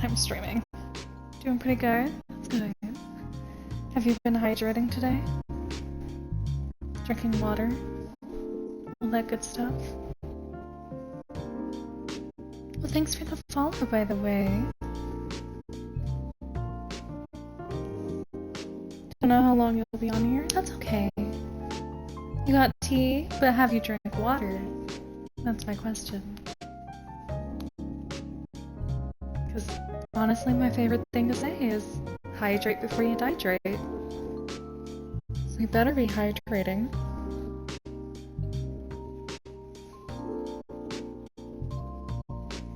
I'm streaming. Doing pretty good. That's good. Have you been hydrating today? Drinking water? All that good stuff? Well, thanks for the follow, by the way. Don't know how long you'll be on here. That's okay. You got tea, but have you drank water? That's my question. Because honestly, my favorite thing to say is hydrate before you dihydrate. So you better be hydrating.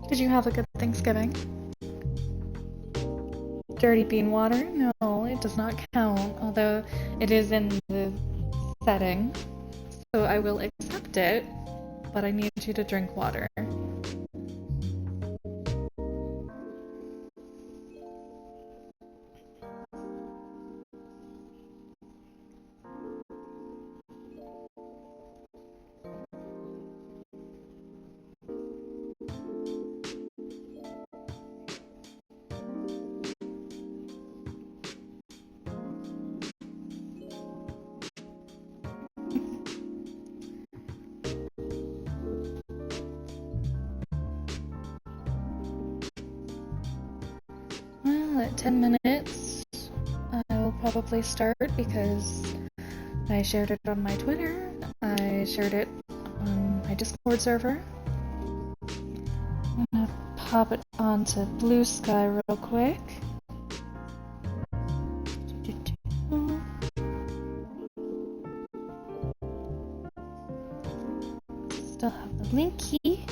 Did you have a good Thanksgiving? Dirty bean water? No, it does not count, although it is in the setting. So I will accept it, but I need you to drink water. Well, at 10 minutes, I will probably start because I shared it on my Twitter, I shared it on my Discord server. I'm gonna pop it onto Blue Sky real quick. Still have the link key.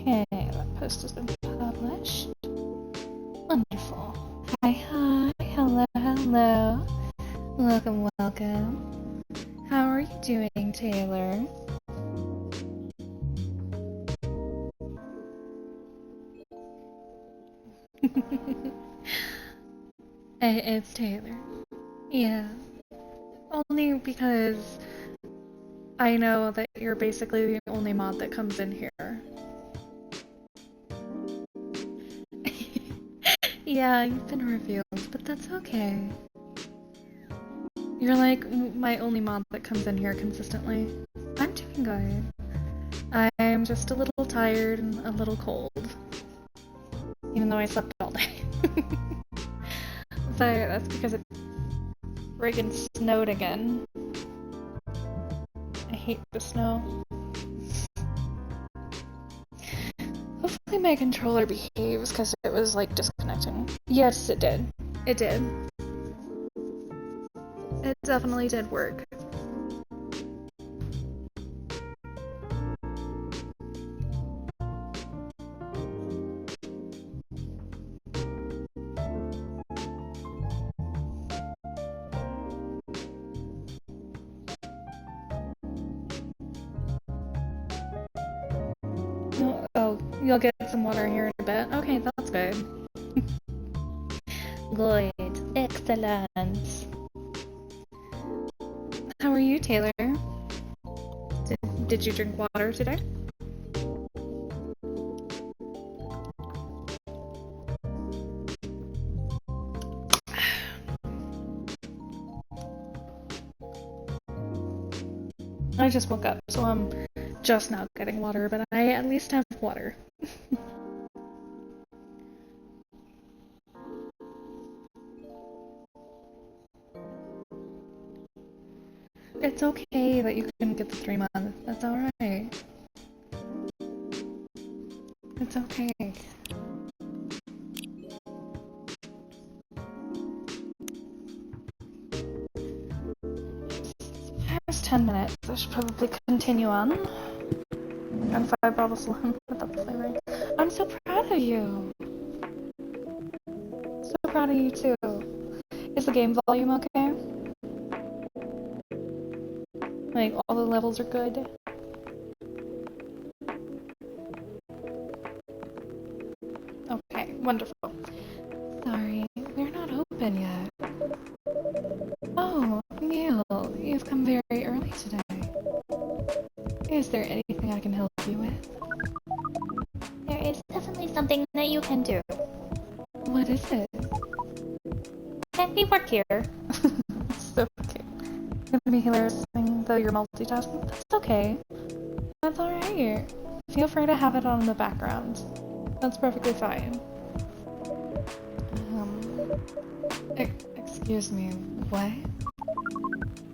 Okay, that post has been published. Wonderful. Hi, hello, hello. Welcome, welcome. How are you doing, Taylor? It's Taylor. Yeah. Only because I know that you're basically the only mod that comes in here. Yeah, you've been revealed, but that's okay. You're like my only mod that comes in here consistently. I'm doing good. I'm just a little tired and a little cold. Even though I slept all day. But that's because it friggin' snowed again. I hate the snow. Hopefully my controller behaves because it was like disconnecting. Yes, it did. It did. It definitely did work. Oh, you'll get some water here in a bit. Okay, that's good. Good. Excellent. How are you, Taylor? Did you drink water today? I just woke up, so I'm just now getting water, but I at least have water. It's okay that you couldn't get the 3 months. That's alright. It's okay. There's 10 minutes. I should probably continue on. And 5 bottles of with the flavor. I'm so proud of you. proud of you too. Is the game volume okay? Like, all the levels are good? Okay, wonderful. Sorry, we're not open yet. Oh, Neil, you've come very early today. Is there anything I can help you with? There is definitely something that you can do. What is it? Can we work here? So okay. It's gonna be hilarious though you're multitasking. That's okay. That's alright. Feel free to have it on in the background. That's perfectly fine. Excuse me, what?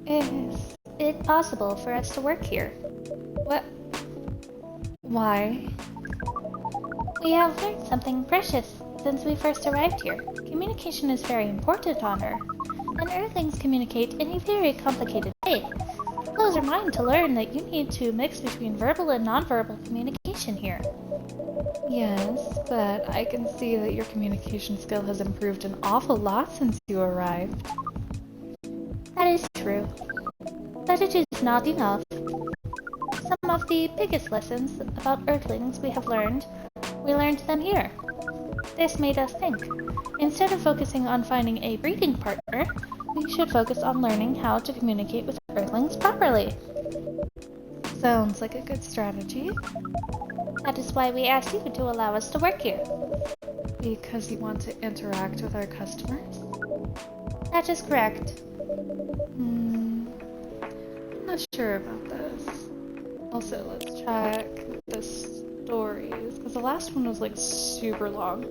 Is it possible for us to work here? What? Why? We have learned something precious since we first arrived here. Communication is very important on Earth, and Earthlings communicate in a very complicated way. It blows our mind to learn that you need to mix between verbal and nonverbal communication here. Yes, but I can see that your communication skill has improved an awful lot since you arrived. That is true. But it is not enough. Some of the biggest lessons about Earthlings we learned them here. This made us think. Instead of focusing on finding a breeding partner, we should focus on learning how to communicate with Earthlings properly. Sounds like a good strategy. That is why we asked you to allow us to work here. Because you want to interact with our customers? That is correct. I'm not sure about this. Also, let's check the stories, because the last one was like super long.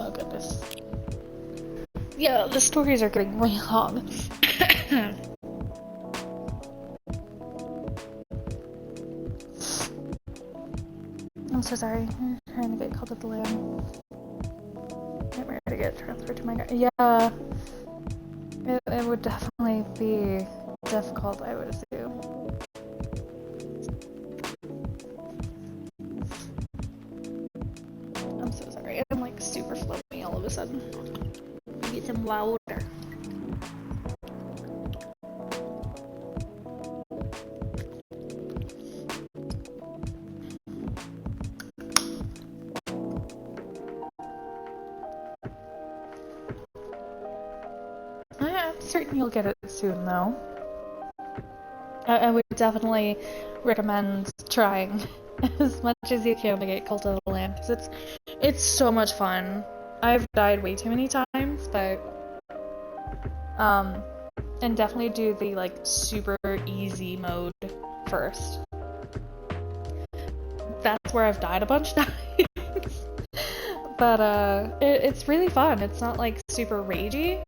Oh goodness. Yeah, the stories are getting way long. I'm so sorry. I'm trying to get called at the land. I'm ready to get transferred to my guy. Yeah. It would definitely be difficult, I would assume. I'm so sorry. I'm like super floaty all of a sudden. Get some water. I'm certain you'll get it soon, though. I would definitely recommend trying as much as you can to get Cult of the Land, because it's so much fun. I've died way too many times, but and definitely do the like super easy mode first. That's where I've died a bunch of times. But it's really fun. It's not like super ragey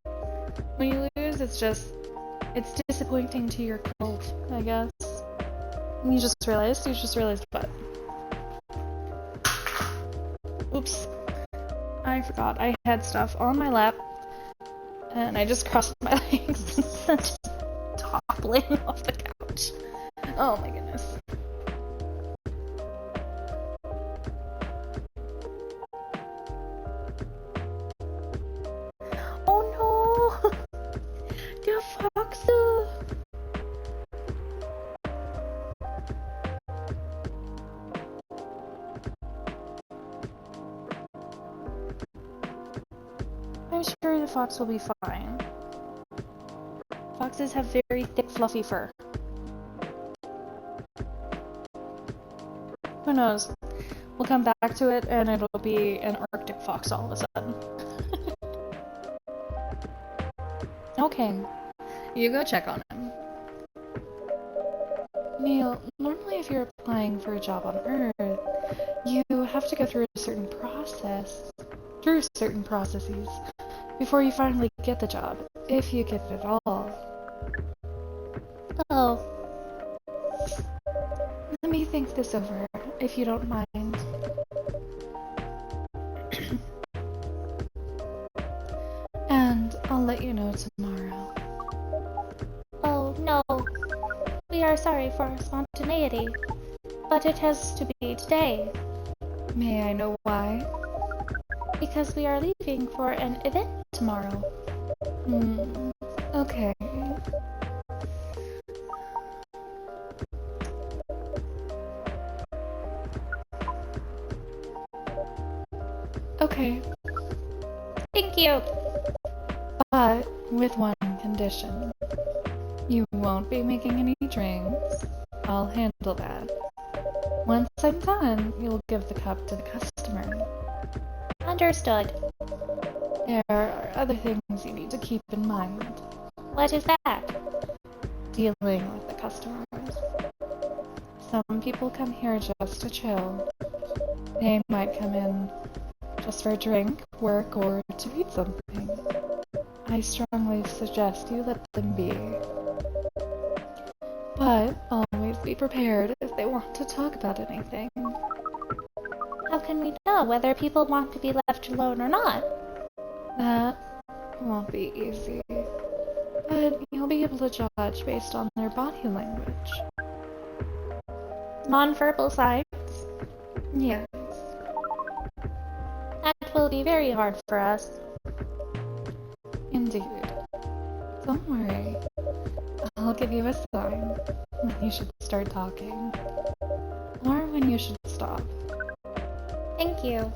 when you lose. It's disappointing to your cult, I guess. You just realized what? Oops. I forgot I had stuff on my lap, and I just crossed my legs and just toppling off the couch. Oh my goodness. Oh no! Der Foxe! I'm sure the fox will be fine. Foxes have very thick, fluffy fur. Who knows? We'll come back to it and it'll be an Arctic fox all of a sudden. Okay, you go check on him. Neil, normally if you're applying for a job on Earth, You have to go through certain processes, before you finally get the job, if you get it at all. Oh, Let me think this over, if you don't mind. And I'll let you know tomorrow. oh no. We are sorry for our spontaneity, but it has to be today, May I know why? because we are leaving for an event tomorrow. Okay. Okay, Thank you. but with one condition. You won't be making any drinks. I'll handle that. Once I'm done, you'll give the cup to the customer. Understood. There are other things you need to keep in mind. What is that? Dealing with the customers. Some people come here just to chill. They might come in just for a drink, work, or to eat something. I strongly suggest you let them be. But always be prepared if they want to talk about anything. How can we know whether people want to be left alone or not? That won't be easy. But you'll be able to judge based on their body language. Nonverbal signs? Yes. That will be very hard for us. Indeed. Don't worry. I'll give you a sign when you should start talking. Or when you should stop. Thank you.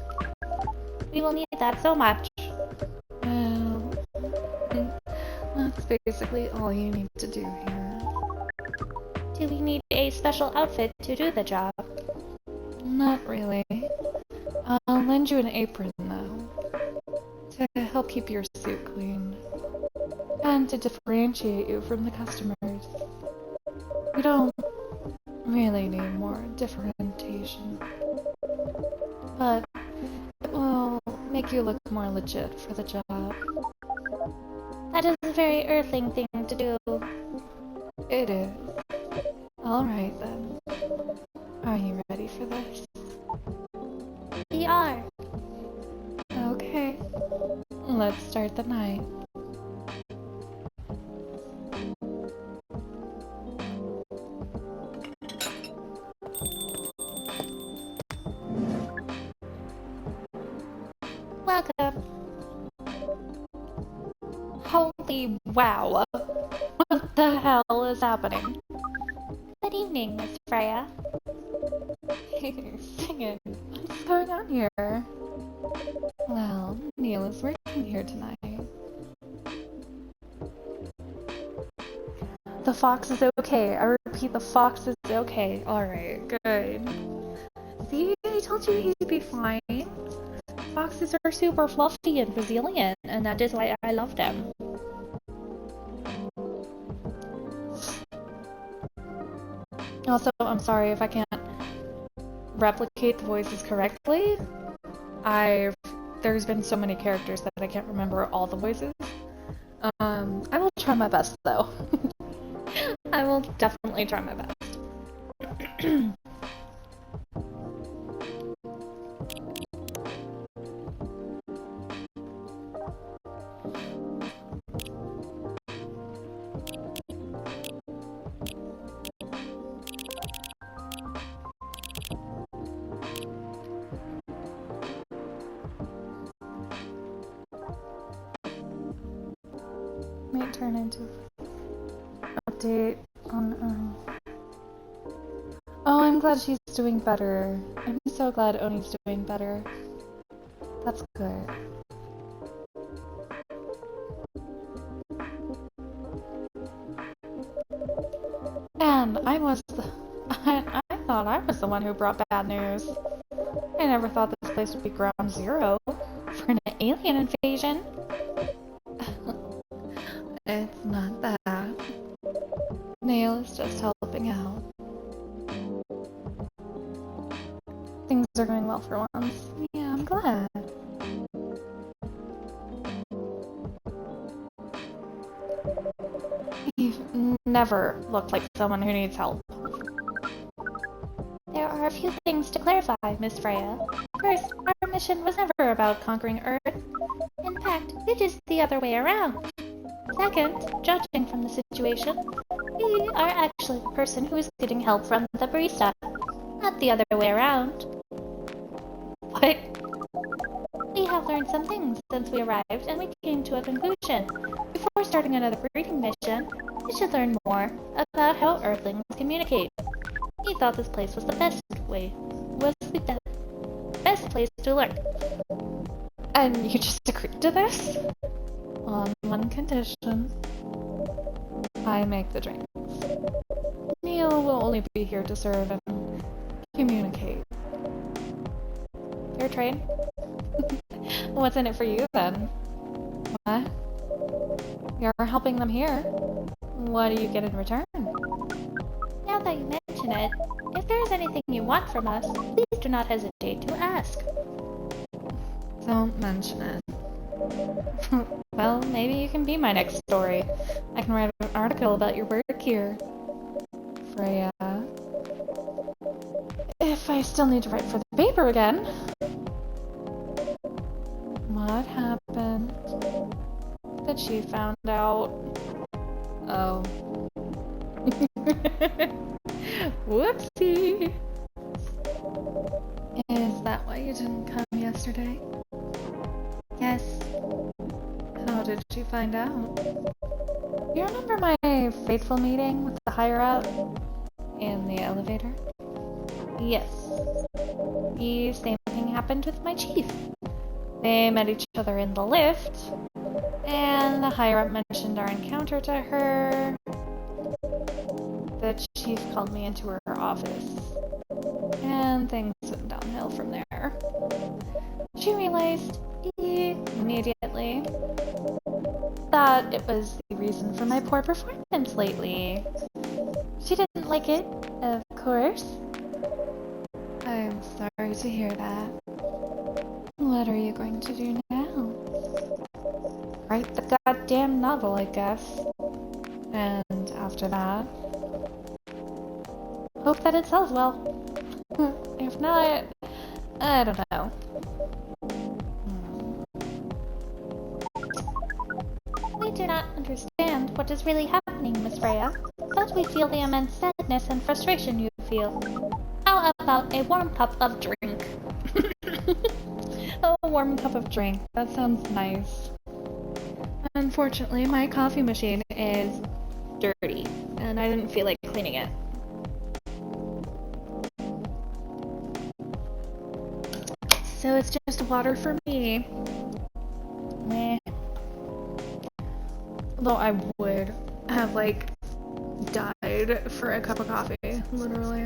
We will need that so much. Well, that's basically all you need to do here. Do we need a special outfit to do the job? Not really. I'll lend you an apron, though, to help keep your suit clean, and to differentiate you from the customers. We don't really need more differentiation, but it will make you look more legit for the job. That is a very earthling thing to do. It is. Alright then. Are you ready for this? We are. Okay. Let's start the night. Welcome. Holy wow! What the hell is happening? Good evening, Miss Freya. Hey, sing it. What's going on here? Well, Neil is working here tonight. The fox is okay. I repeat, the fox is okay. Alright, good. See, I told you he'd be fine. Foxes are super fluffy and resilient, and that is why I love them. Also, I'm sorry if I can't replicate the voices correctly. There's been so many characters that I can't remember all the voices. I will try my best though. I will definitely try my best. Might turn into update on Oh, I'm glad she's doing better. I'm so glad Oni's doing better. That's good. And I thought I was the one who brought bad news. I never thought this place would be ground zero for an alien invasion. It's not that. Nail is just helping out. Things are are going well for once. Yeah, I'm glad. You've never looked like someone who needs help. There are a few things to clarify, Miss Freya. First, our mission was never about conquering Earth. In fact, it is the other way around. Second, judging from the situation, we are actually the person who is getting help from the barista, not the other way around. What? We have learned some things since we arrived, and we came to a conclusion. Before starting another breeding mission, we should learn more about how Earthlings communicate. We thought this place was the best place to learn. And you just agreed to this? On one condition. I make the drinks. Neil will only be here to serve and communicate. Fair trade? What's in it for you, then? What? You're helping them here. What do you get in return? Now that you mention it, if there is anything you want from us, please do not hesitate to ask. Don't mention it. Well, maybe you can be my next story. I can write an article about your work here. Freya. If I still need to write for the paper again. What happened? That she found out. Oh. Whoopsie! Is that why you didn't come yesterday? Yes. How did you find out? You remember my fateful meeting with the higher-up? In the elevator? Yes. The same thing happened with my chief. They met each other in the lift, and the higher-up mentioned our encounter to her. The chief called me into her office, and things went downhill from there. She realized immediately that it was the reason for my poor performance lately. She didn't like it, of course. I'm sorry to hear that. What are you going to do now? Write the goddamn novel, I guess. And after that, hope that it sells well. If not, I don't know. We do not understand what is really happening, Miss Freya, but we feel the immense sadness and frustration you feel. How about a warm cup of drink? A warm cup of drink. That sounds nice. Unfortunately, my coffee machine is dirty, and I didn't feel like cleaning it. So it's just water for me. Meh. Though I would have, like, died for a cup of coffee, literally.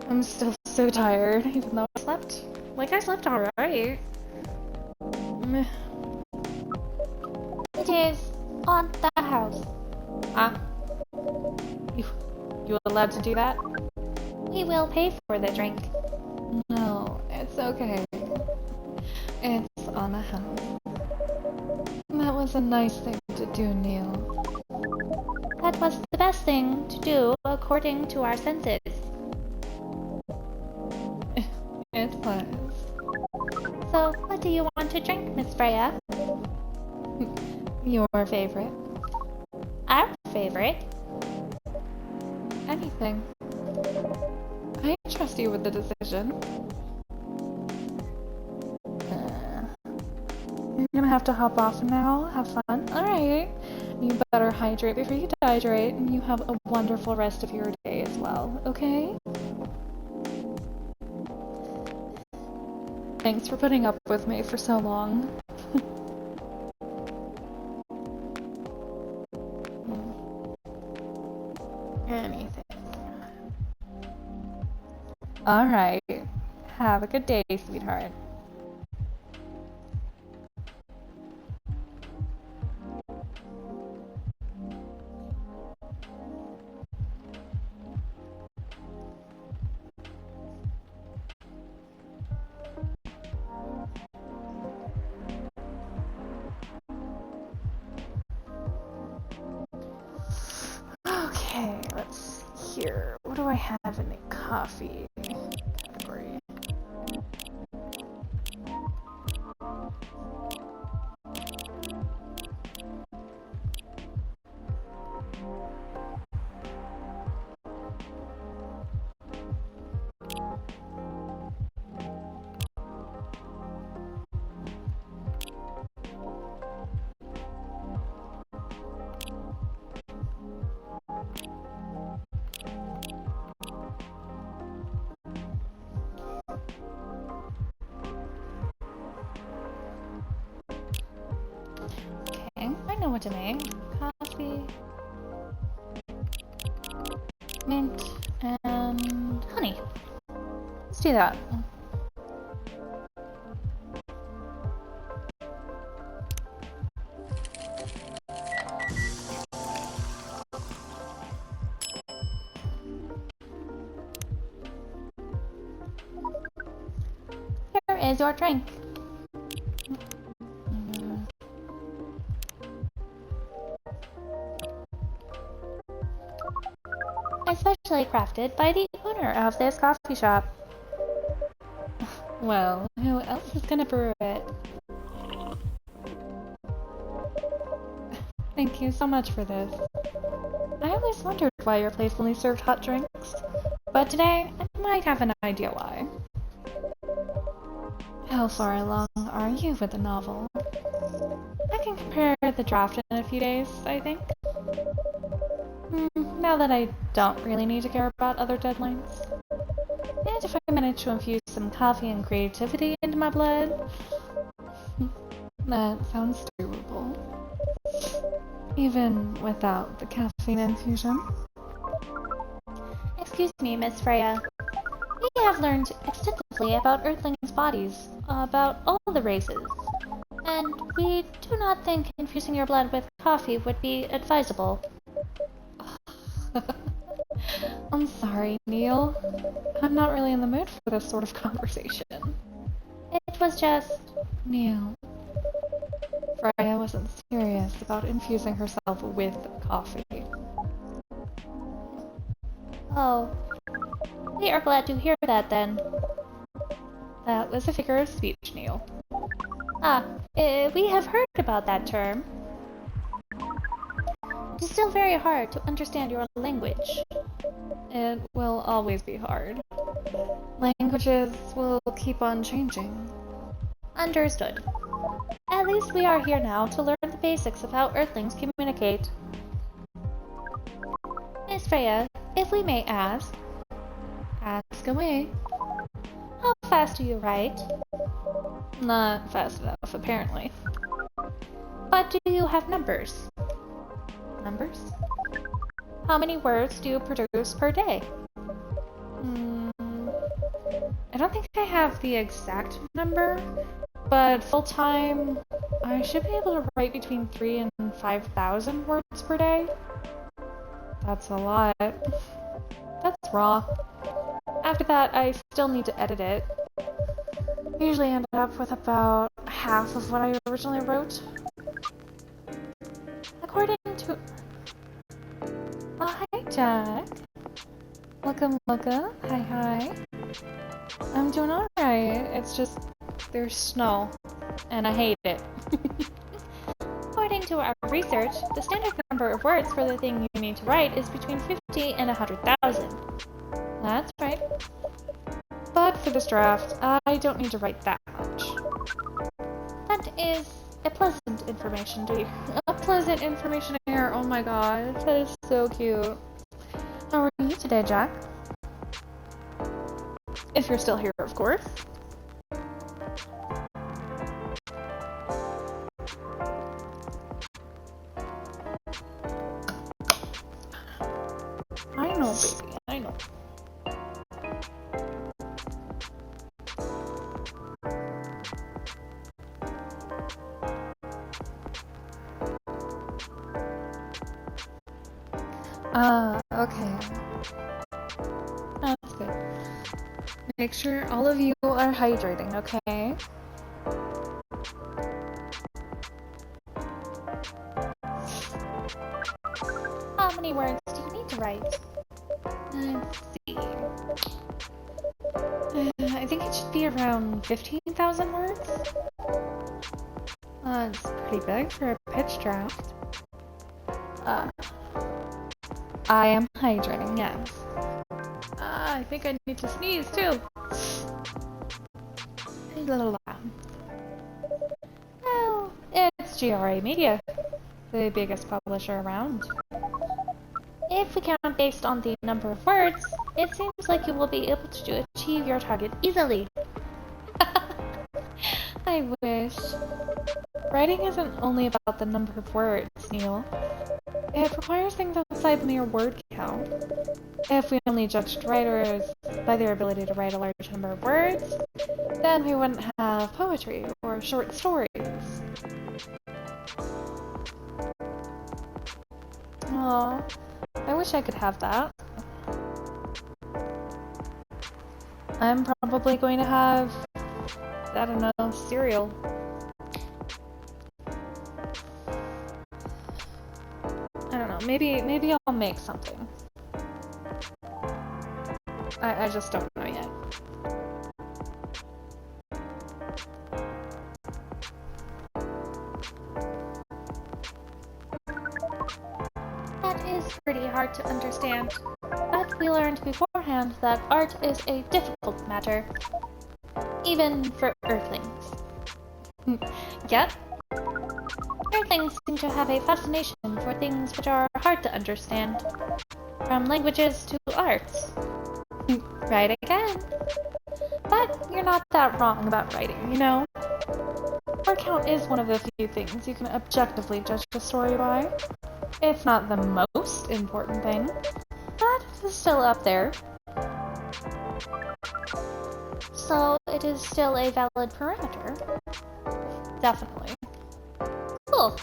I'm still so tired, even though I slept. Like, I slept alright. Meh. It is on the house. Ah. You allowed to do that? We will pay for the drink. No, it's okay. It's on a house. That was a nice thing to do, Neil. That was the best thing to do according to our senses. It was. So, what do you want to drink, Miss Freya? Your favorite? Our favorite? Anything. I trust you with the decision. You're gonna have to hop off now. Have fun. Alright. You better hydrate before you dehydrate, and you have a wonderful rest of your day as well, okay? Thanks for putting up with me for so long. Anything. Alright. Have a good day, sweetheart. here. What do I have in the coffee category? I know what to make. Coffee, mint, and honey. Let's do that. Here is your drink. Especially crafted by the owner of this coffee shop. Well, who else is gonna brew it? Thank you so much for this. I always wondered why your place only served hot drinks, but today I might have an idea why. How far along are you with the novel? I can compare the draft in a few days, I think. Now that I don't really need to care about other deadlines. And if I manage to infuse some coffee and creativity into my blood, that sounds doable. Even without the caffeine infusion. Excuse me, Miss Freya. We have learned extensively about Earthlings' bodies, about all the races, and we do not think infusing your blood with coffee would be advisable. I'm sorry, Neil. I'm not really in the mood for this sort of conversation. It was just... Neil. Freya wasn't serious about infusing herself with coffee. Oh. We are glad to hear that then. That was a figure of speech, Neil. We have heard about that term. It is still very hard to understand your language. It will always be hard. Languages will keep on changing. Understood. At least we are here now to learn the basics of how Earthlings communicate. Miss Freya, if we may ask... Ask away. How fast do you write? Not fast enough, apparently. But do you have numbers? Numbers? How many words do you produce per day? I don't think I have the exact number, but full-time, I should be able to write between 3,000 and 5,000 words per day. That's a lot. That's raw. After that, I still need to edit it. Usually end up with about half of what I originally wrote. According to... Oh, hi, Jack. Welcome. Hi. I'm doing alright. It's just, there's snow, and I hate it. According to our research, the standard number of words for the thing you need to write is between 50 and 100,000. That's right. But for this draft, I don't need to write that much. That is a pleasant information to you. A pleasant information here. Oh my god, that is so cute. How are you today, Jack? If you're still here, of course. I know, baby. I know. Okay. That's good. Make sure all of you are hydrating, okay? How many words do you need to write? Let's see. I think it should be around 15,000 words. It's pretty big for a pitch draft. I am hydrating, yes. I think I need to sneeze too. Well, it's GRA Media, the biggest publisher around. If we count based on the number of words, it seems like you will be able to achieve your target easily. I wish. Writing isn't only about the number of words, Neil. It requires things outside the mere word count. If we only judged writers by their ability to write a large number of words, then we wouldn't have poetry or short stories. Aw, I wish I could have that. I'm probably going to have, I don't know, cereal. I don't know, maybe I'll make something. I just don't know yet. That is pretty hard to understand, but we learned beforehand that art is a difficult matter, even for Earthlings. Yep. Earthlings seem to have a fascination for things which are hard to understand, from languages to arts. Right again. But you're not that wrong about writing, you know? Word count is one of the few things you can objectively judge a story by. It's not the most important thing, but it's still up there. So it is still a valid parameter. Definitely. Cool.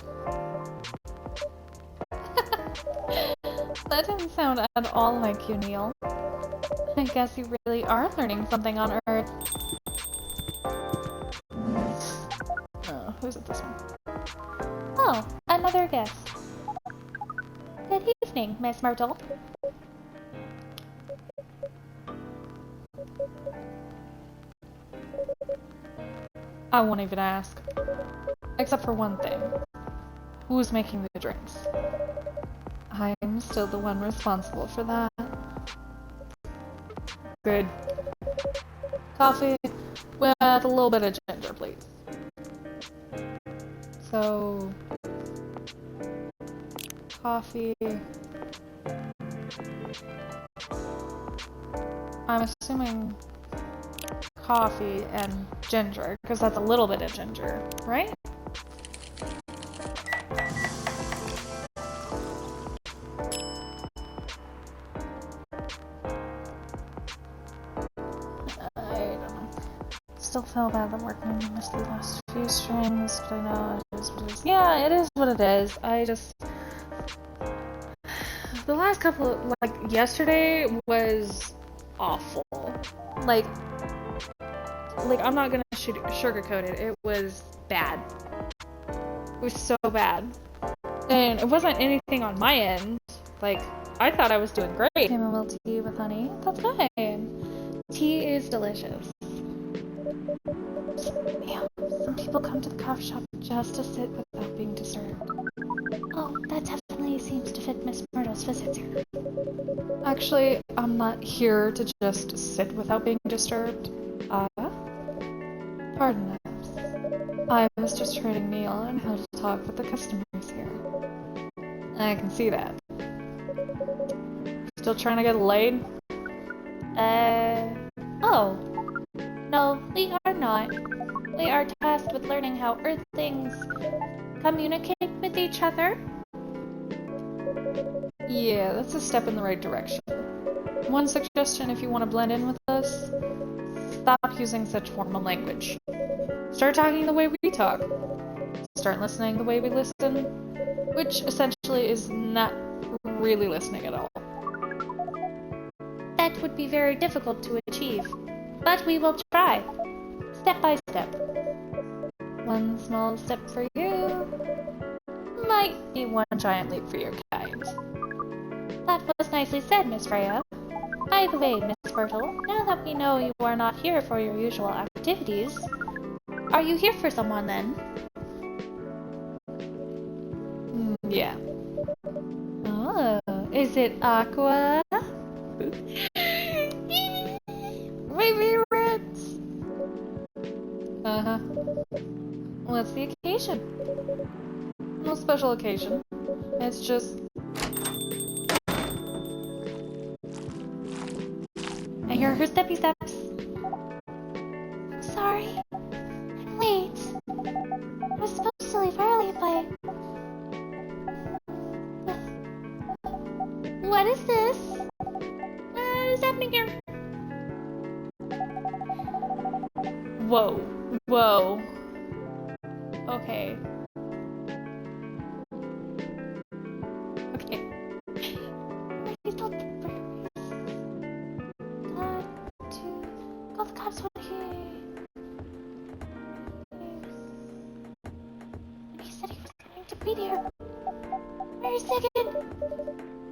That didn't sound at all like you, Neil. I guess you really are learning something on Earth. Oh, who's it this one? Oh, another guest. Good evening, Miss Myrtle. I won't even ask. Except for one thing. Who's making the drinks? I'm still the one responsible for that. Good. Coffee with a little bit of ginger, please. So... coffee... I'm assuming coffee and ginger, because that's a little bit of ginger, right? I don't know. Still feel bad that working missed the last few streams, but I know it is what it is. Yeah, it is what it is. I just... the last couple, like, yesterday was awful. Like, I'm not gonna sugarcoat it. It was bad. It was so bad. And it wasn't anything on my end. Like, I thought I was doing great. Chamomile tea with honey. That's fine. Tea is delicious. Yeah, some people come to the coffee shop just to sit without being disturbed. Oh, that definitely seems to fit Miss Myrtle's visits here. Actually, I'm not here to just sit without being disturbed. Pardon us. I was just training Neil on how to talk with the customers here. I can see that. Still trying to get laid? Oh. No, we are not. We are tasked with learning how Earthlings communicate with each other. Yeah, that's a step in the right direction. One suggestion if you want to blend in with us, stop using such formal language. Start talking the way we talk. Start listening the way we listen, which essentially is not really listening at all. That would be very difficult to achieve, but we will try, step by step. One small step for you might be one giant leap for your kind. That was nicely said, Miss Freya. By the way, Miss Myrtle, now that we know you are not here for your usual activities, are you here for someone then? Yeah. Oh, is it Aqua? My favorites! Uh-huh. What's the occasion? No special occasion. It's just... I hear her steppy steps. I'm sorry. I'm late. I was supposed to leave early, but... What is this? What is happening here? Whoa. Whoa. Okay. Okay. I told the birds not to call the cops when he said he was going to be here. Wait a second.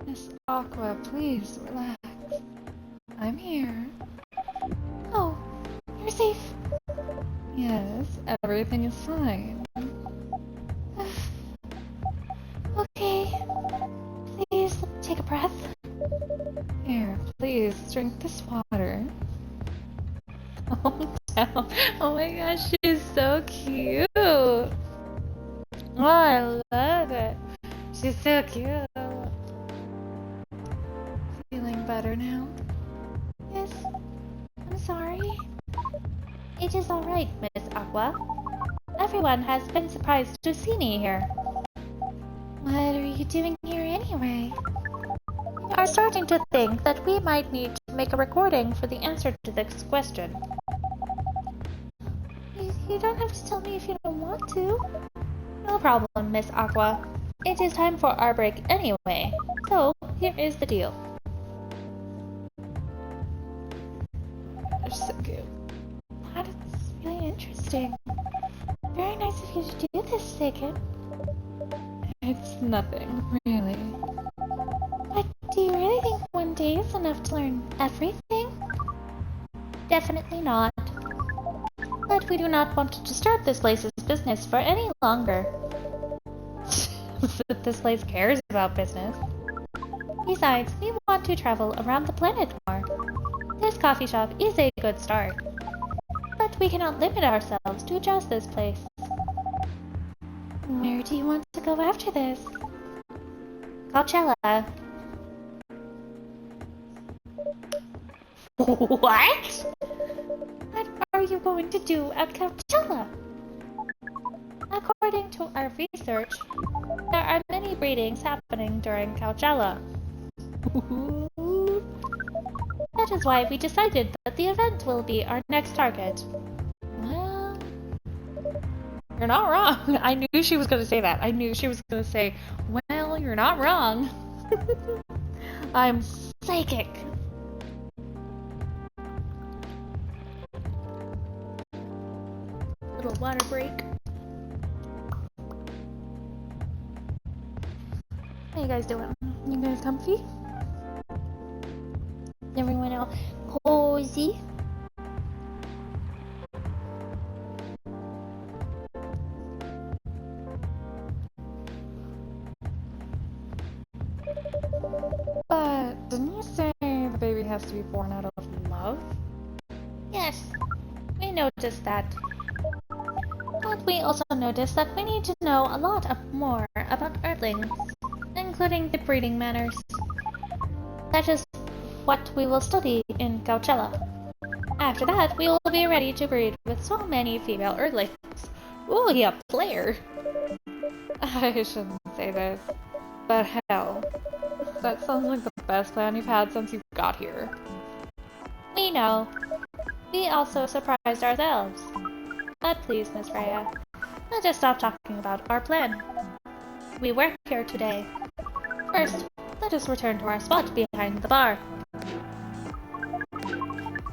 Miss Aqua, please relax. I'm here. Oh, you're safe. Yes, everything is fine. Okay. Please take a breath. Here, please drink this water. Oh, no. Oh my gosh, she's so cute. Oh, I love it. She's so cute. Feeling better now? Yes. I'm sorry. It is alright, Miss Aqua. Everyone has been surprised to see me here. What are you doing here anyway? We are starting to think that we might need to make a recording for the answer to this question. You don't have to tell me if you don't want to. No problem, Miss Aqua. It is time for our break anyway, so here is the deal. They're so cute. That is really interesting. Very nice of you to do this, Sigurd. It's nothing, really. But do you really think one day is enough to learn everything? Definitely not. But we do not want to disturb this place's business for any longer. This place cares about business. Besides, we want to travel around the planet more. This coffee shop is a good start. But we cannot limit ourselves to just this place. Where do you want to go after this? Coachella. What? What are you going to do at Coachella? According to our research, there are many breedings happening during Coachella. That is why we decided that the event will be our next target. Well, you're not wrong. I knew she was going to say that. I knew she was going to say, well, you're not wrong. I'm psychic. Little water break. How you guys doing? You guys comfy? Everyone else cozy? But didn't you say the baby has to be born out of love? Yes, we noticed that. But we also noticed that we need to know a lot more about Earthlings, including the breeding manners. That is what we will study in Coachella. After that, we will be ready to breed with so many female Earthlings. Ooh, yeah, player. I shouldn't say this, but hell, that sounds like the best plan you've had since you got here. We know. We also surprised ourselves. But please, Miss Freya, let us stop talking about our plan. We work here today. First, let us return to our spot behind the bar.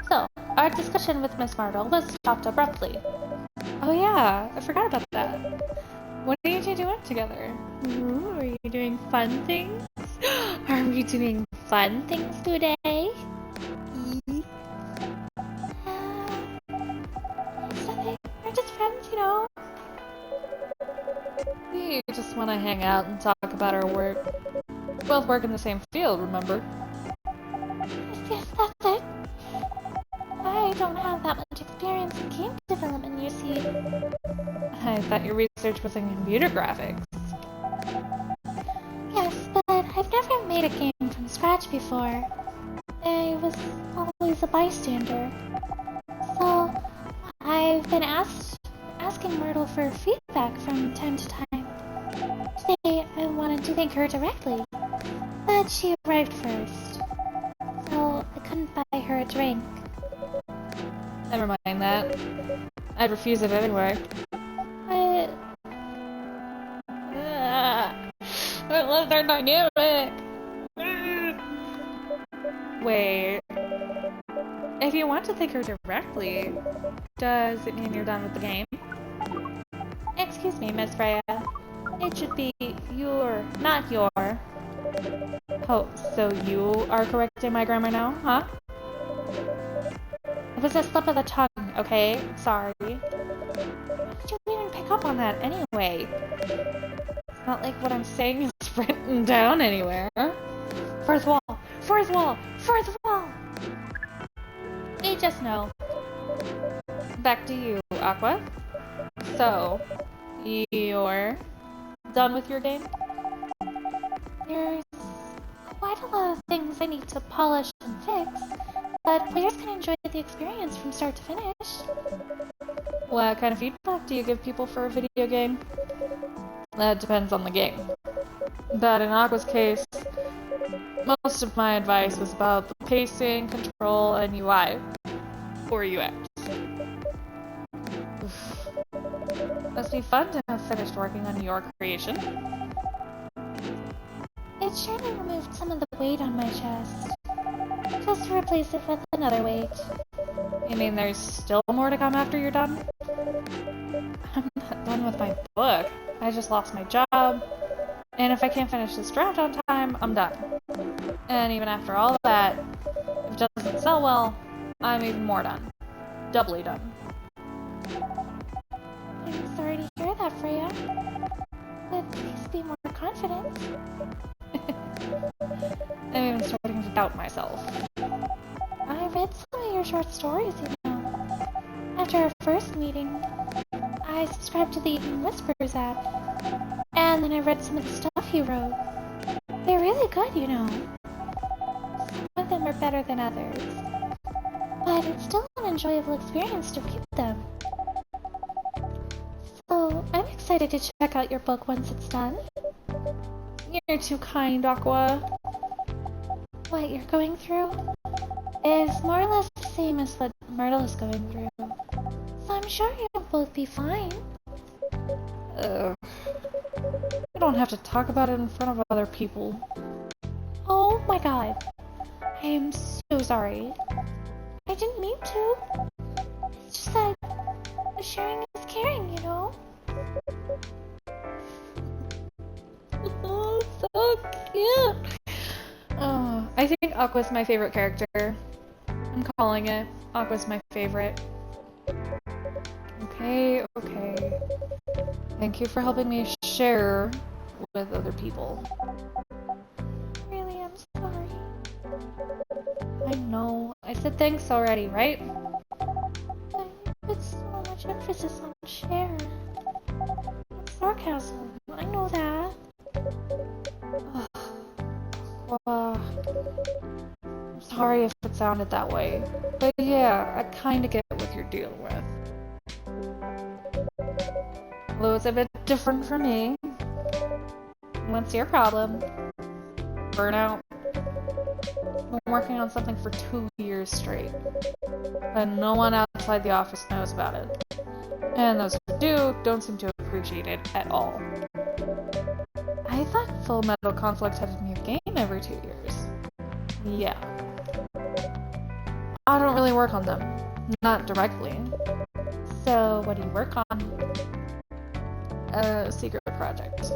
So, our discussion with Miss Myrtle was stopped abruptly. Oh yeah, I forgot about that. What are you two doing together? Ooh, are you doing fun things? Are we doing fun things today? wanna hang out and talk about our work. We both work in the same field, remember? Yes, that's it. I don't have that much experience in game development, you see. I thought your research was in computer graphics. Yes, but I've never made a game from scratch before. I was always a bystander. So, I've been asking Myrtle for feedback from time to time. Today, I wanted to thank her directly, but she arrived first. So, I couldn't buy her a drink. Never mind that. I'd refuse it anyway. But I love their dynamic! Wait. If you want to thank her directly, does it mean you're done with the game? excuse me, Miss Freya. It should be your, not your. Oh, so you are correcting my grammar now, huh? It was a slip of the tongue, okay? Sorry. How did you even pick up on that anyway? It's not like what I'm saying is written down anywhere. Fourth wall! Fourth wall! Fourth wall! We just know. Back to you, Aqua. So, you're done with your game? There's quite a lot of things I need to polish and fix, but players can enjoy the experience from start to finish. What kind of feedback do you give people for a video game? That depends on the game. But in Aqua's case, most of my advice was about the pacing, control, and UI. Or UX. Oof. Must be fun to have finished working on your creation. It surely removed some of the weight on my chest, just to replace it with another weight. You mean there's still more to come after you're done? I'm not done with my book. I just lost my job. And if I can't finish this draft on time, I'm done. And even after all that, if it doesn't sell well, I'm even more done. Doubly done. I'm sorry to hear that, Freya. But please be more confident. I'm even starting to doubt myself. I read some of your short stories, you know. After our first meeting, I subscribed to the Whispers app. And then I read some of the stuff you wrote. They're really good, you know. Some of them are better than others. But it's still an enjoyable experience to read them. So, I'm excited to check out your book once it's done. You're too kind, Aqua. What you're going through is more or less the same as what Myrtle is going through. So I'm sure you'll both be fine. We don't have to talk about it in front of other people. Oh my god. I am so sorry. I didn't mean to. It's just that sharing is caring, you know? Oh, so cute! Oh, I think Aqua's my favorite character. I'm calling it. Aqua's my favorite. Okay. Thank you for helping me share with other people. Really, I'm sorry. I know. I said thanks already, right? I put so much emphasis on share. It's sarcasm. I know that. I'm sorry if it sounded that way. But yeah, I kinda get what you're dealing with. Although it's a bit different for me. What's your problem? Burnout? Been working on something for 2 years straight. And no one outside the office knows about it. And those who do, don't seem to appreciate it at all. I thought Full Metal Conflict had a new game every 2 years. Yeah. I don't really work on them. Not directly. So, what do you work on? A secret project.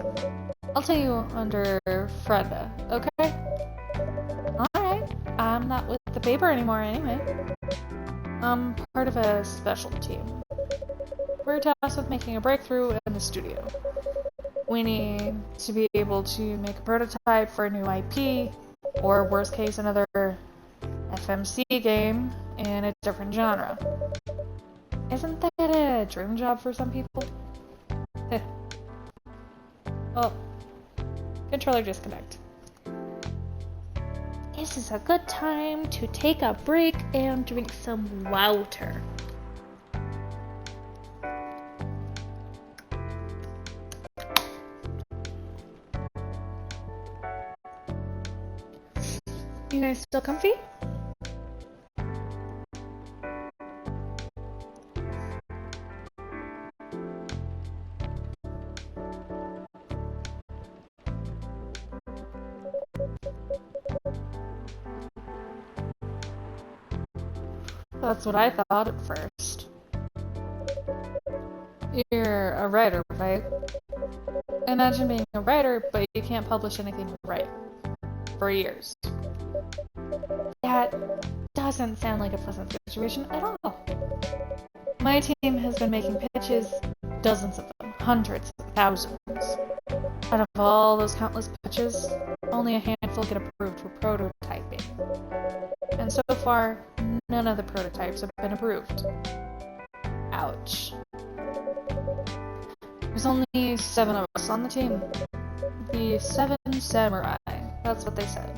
I'll tell you under Freda, okay? Alright. I'm not with the paper anymore anyway. I'm part of a special team. We're tasked with making a breakthrough in the studio. We need to be able to make a prototype for a new IP, or worst case, another FMC game in a different genre. Isn't that a dream job for some people? Oh, controller disconnect. This is a good time to take a break and drink some water. You guys still comfy? That's what I thought at first. You're a writer, right? Imagine being a writer, but you can't publish anything you write. For years. That doesn't sound like a pleasant situation at all. My team has been making pitches, dozens of them, hundreds, thousands. Out of all those countless pitches, only a handful get approved for prototyping. And so far, none of the prototypes have been approved. Ouch. There's only 7 of us on the team. The 7 samurai, that's what they said.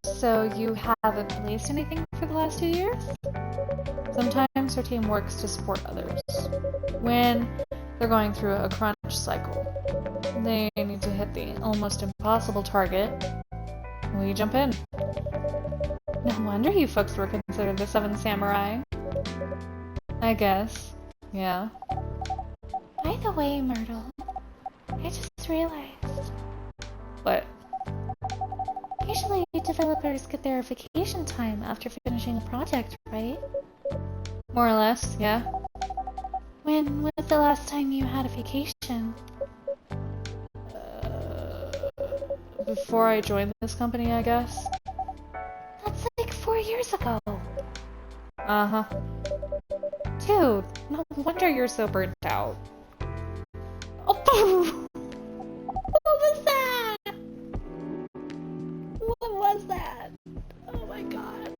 So you haven't released anything for the last 2 years? Sometimes our team works to support others. When they're going through a crunch cycle, they need to hit the almost impossible target, we jump in. No wonder you folks were considered the 7 samurai. I guess. Yeah. By the way, Myrtle, I just realized. What? Usually developers get their vacation time after finishing a project, right? More or less, yeah. When was the last time you had a vacation? Before I joined this company, I guess. That's like 4 years ago. Uh-huh. Dude, no wonder you're so burnt out. Oh, what was that? What was that? Oh my god.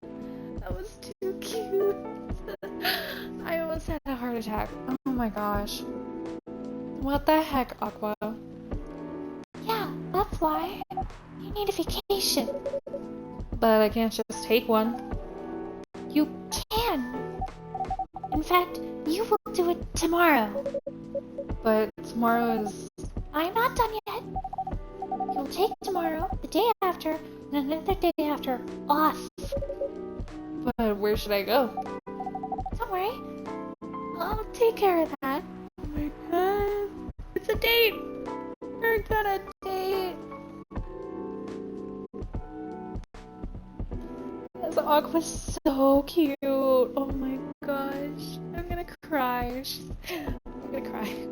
That was too cute. I almost had a heart attack. Oh my gosh. What the heck, Aqua? Yeah, that's why. You need a vacation. But I can't just take one. You can. In fact, you will do it tomorrow. But tomorrow is... I'm not done yet. You'll take tomorrow, the day after, and another day after off. But where should I go? Don't worry. I'll take care of that. Oh my god. It's a date! We're gonna date! This Aqua's so cute. Oh my gosh. I'm gonna cry. I'm gonna cry.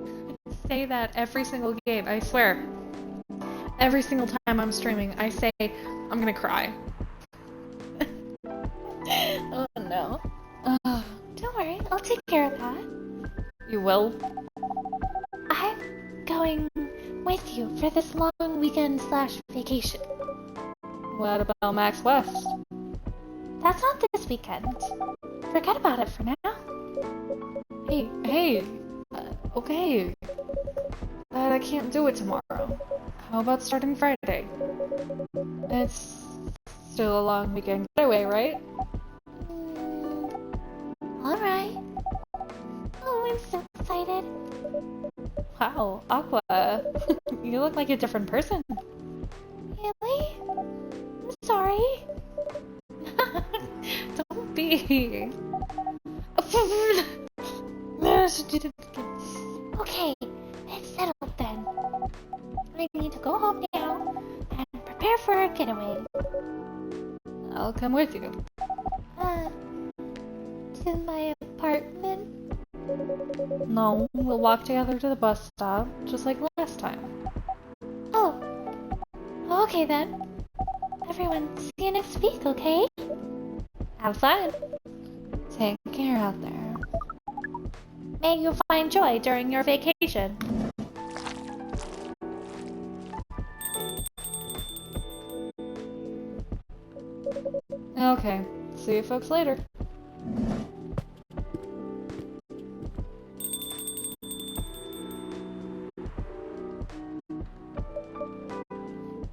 I say that every single game, I swear. Every single time I'm streaming, I say, I'm gonna cry. Oh no. Don't worry, I'll take care of that. You will? I'm going with you for this long weekend / vacation. What about Max West? That's not this weekend. Forget about it for now. Hey, okay. But I can't do it tomorrow. How about starting Friday? It's still a long weekend getaway, right? Alright. Oh, I'm so excited. Wow, Aqua. You look like a different person. Really? I'm sorry. Don't be. Okay, it's settled then. I need to go home now and prepare for a getaway. I'll come with you. To my apartment? No, we'll walk together to the bus stop, just like last time. Oh. Okay then. Everyone, see you next week, okay? Have fun. Take care out there. May you find joy during your vacation. Okay, see you folks later.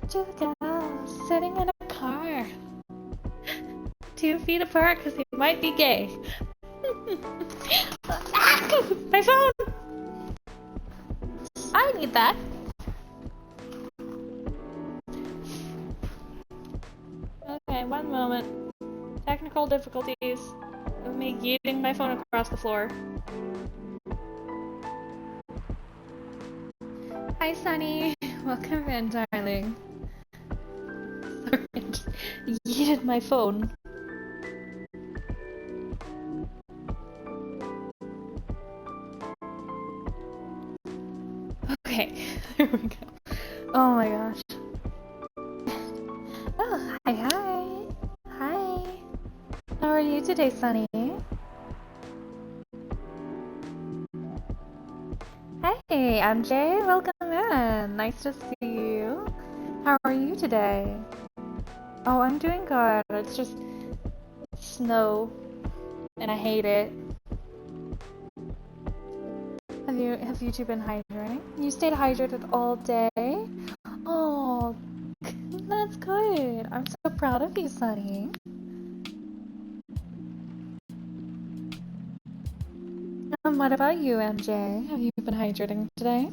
Two girls sitting in a car. 2 feet apart because they might be gay. Ah, my phone! I need that. Okay, one moment. Technical difficulties of me yeeting my phone across the floor. Hi, Sunny. Welcome in, darling. Sorry, I just yeeted my phone. Okay, there we go. Oh my gosh. Oh, hi. Hi. How are you today, Sunny? Hey, MJ. Welcome in. Nice to see you. How are you today? Oh, I'm doing good. It's just snow, and I hate it. Have you two been hydrating? You stayed hydrated all day? Oh, that's good. I'm so proud of you, Sunny. What about you, MJ? Have you been hydrating today?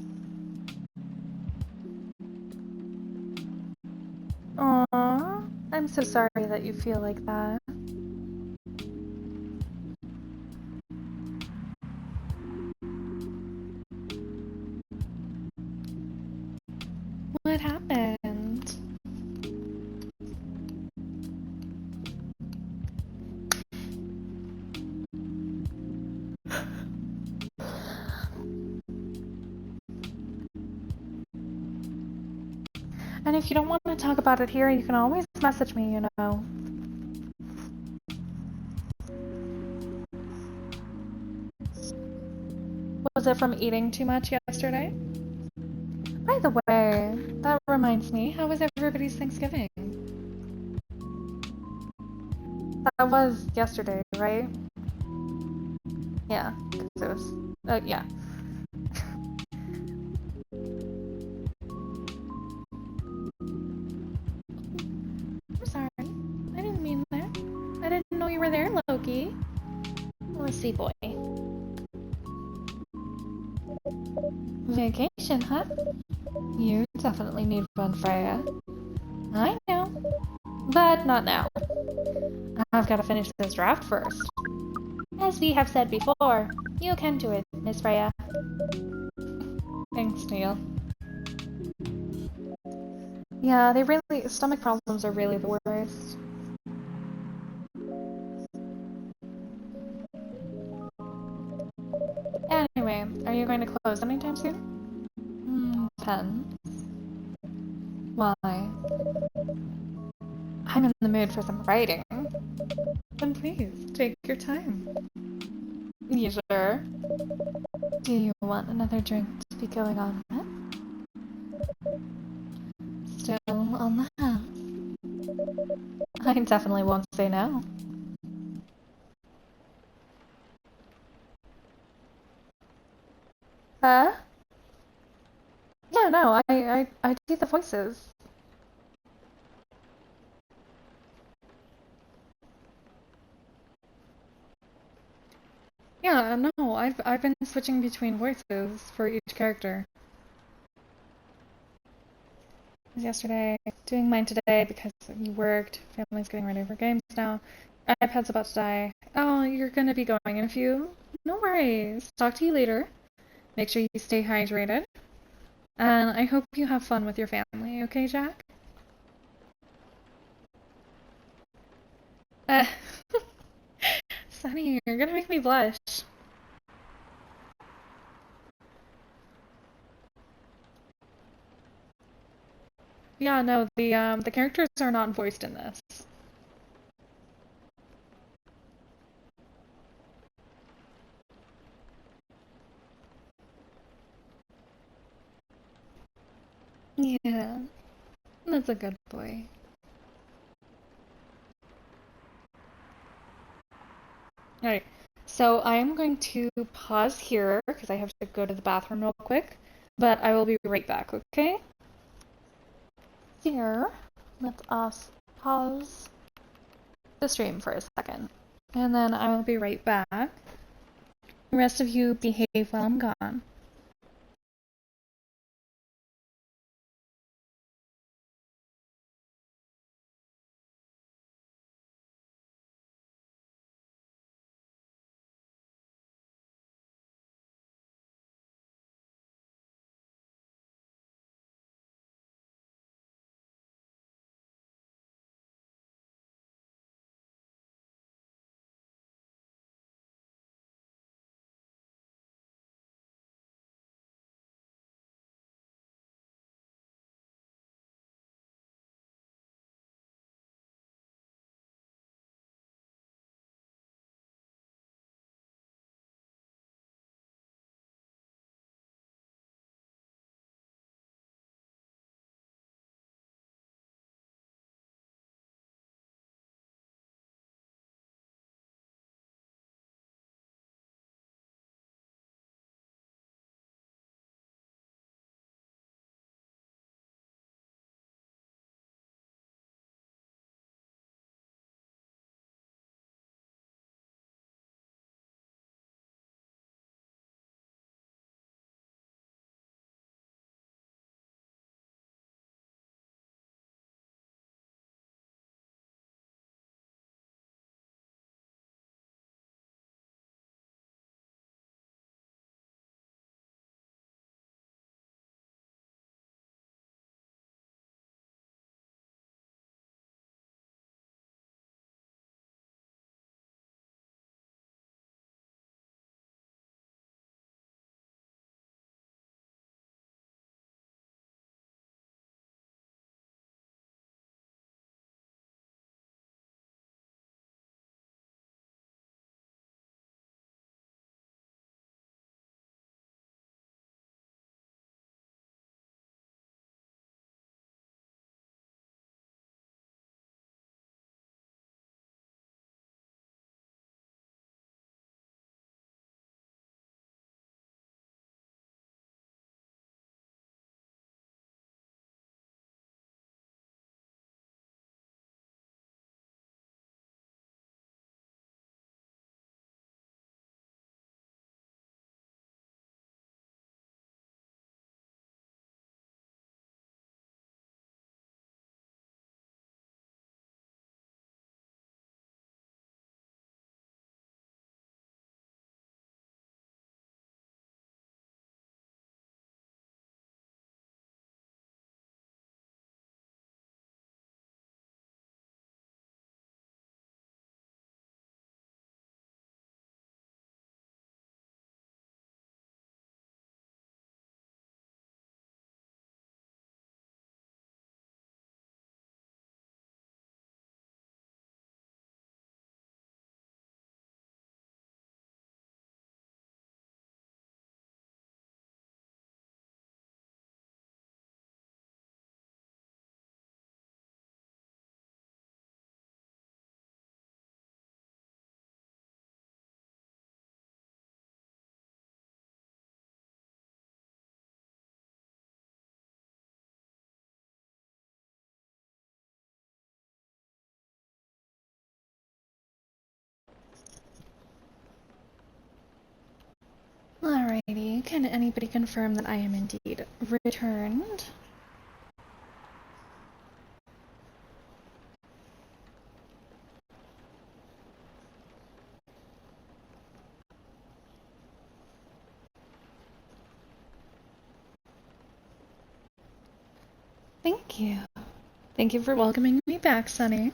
Aww, I'm so sorry that you feel like that. What happened? And if you don't want to talk about it here, you can always message me, you know. Was it from eating too much yesterday? By the way, that reminds me, how was everybody's Thanksgiving? That was yesterday, right? Yeah, 'cause it was, yeah. I'm sorry. I didn't mean that. I didn't know you were there, Loki. Let's boy. Vacation, huh? You definitely need one, Freya. I know. But not now. I've got to finish this draft first. As we have said before, you can do it, Miss Freya. Thanks, Neil. Yeah, stomach problems are really the worst. Anyway, are you going to close anytime soon? Depends. Why? I'm in the mood for some writing. Then please, take your time. You sure? Do you want another drink to be going on with? Still on the house? I definitely won't say no. Huh? Yeah, no, I do the voices. Yeah, no, I've been switching between voices for each character. Yesterday, doing mine today because you worked, family's getting ready for games now, iPad's about to die. Oh, you're gonna be going in a few? No worries. Talk to you later. Make sure you stay hydrated. And I hope you have fun with your family, okay, Jack? Uh, Sunny, you're gonna make me blush. Yeah, no, the characters are not voiced in this. Yeah, that's a good boy. Alright, so I am going to pause here because I have to go to the bathroom real quick, but I will be right back, okay? Here, let us pause the stream for a second, and then I will be right back. The rest of you behave while I'm gone. Alrighty, can anybody confirm that I am indeed returned? Thank you. Thank you for welcoming me back, Sunny.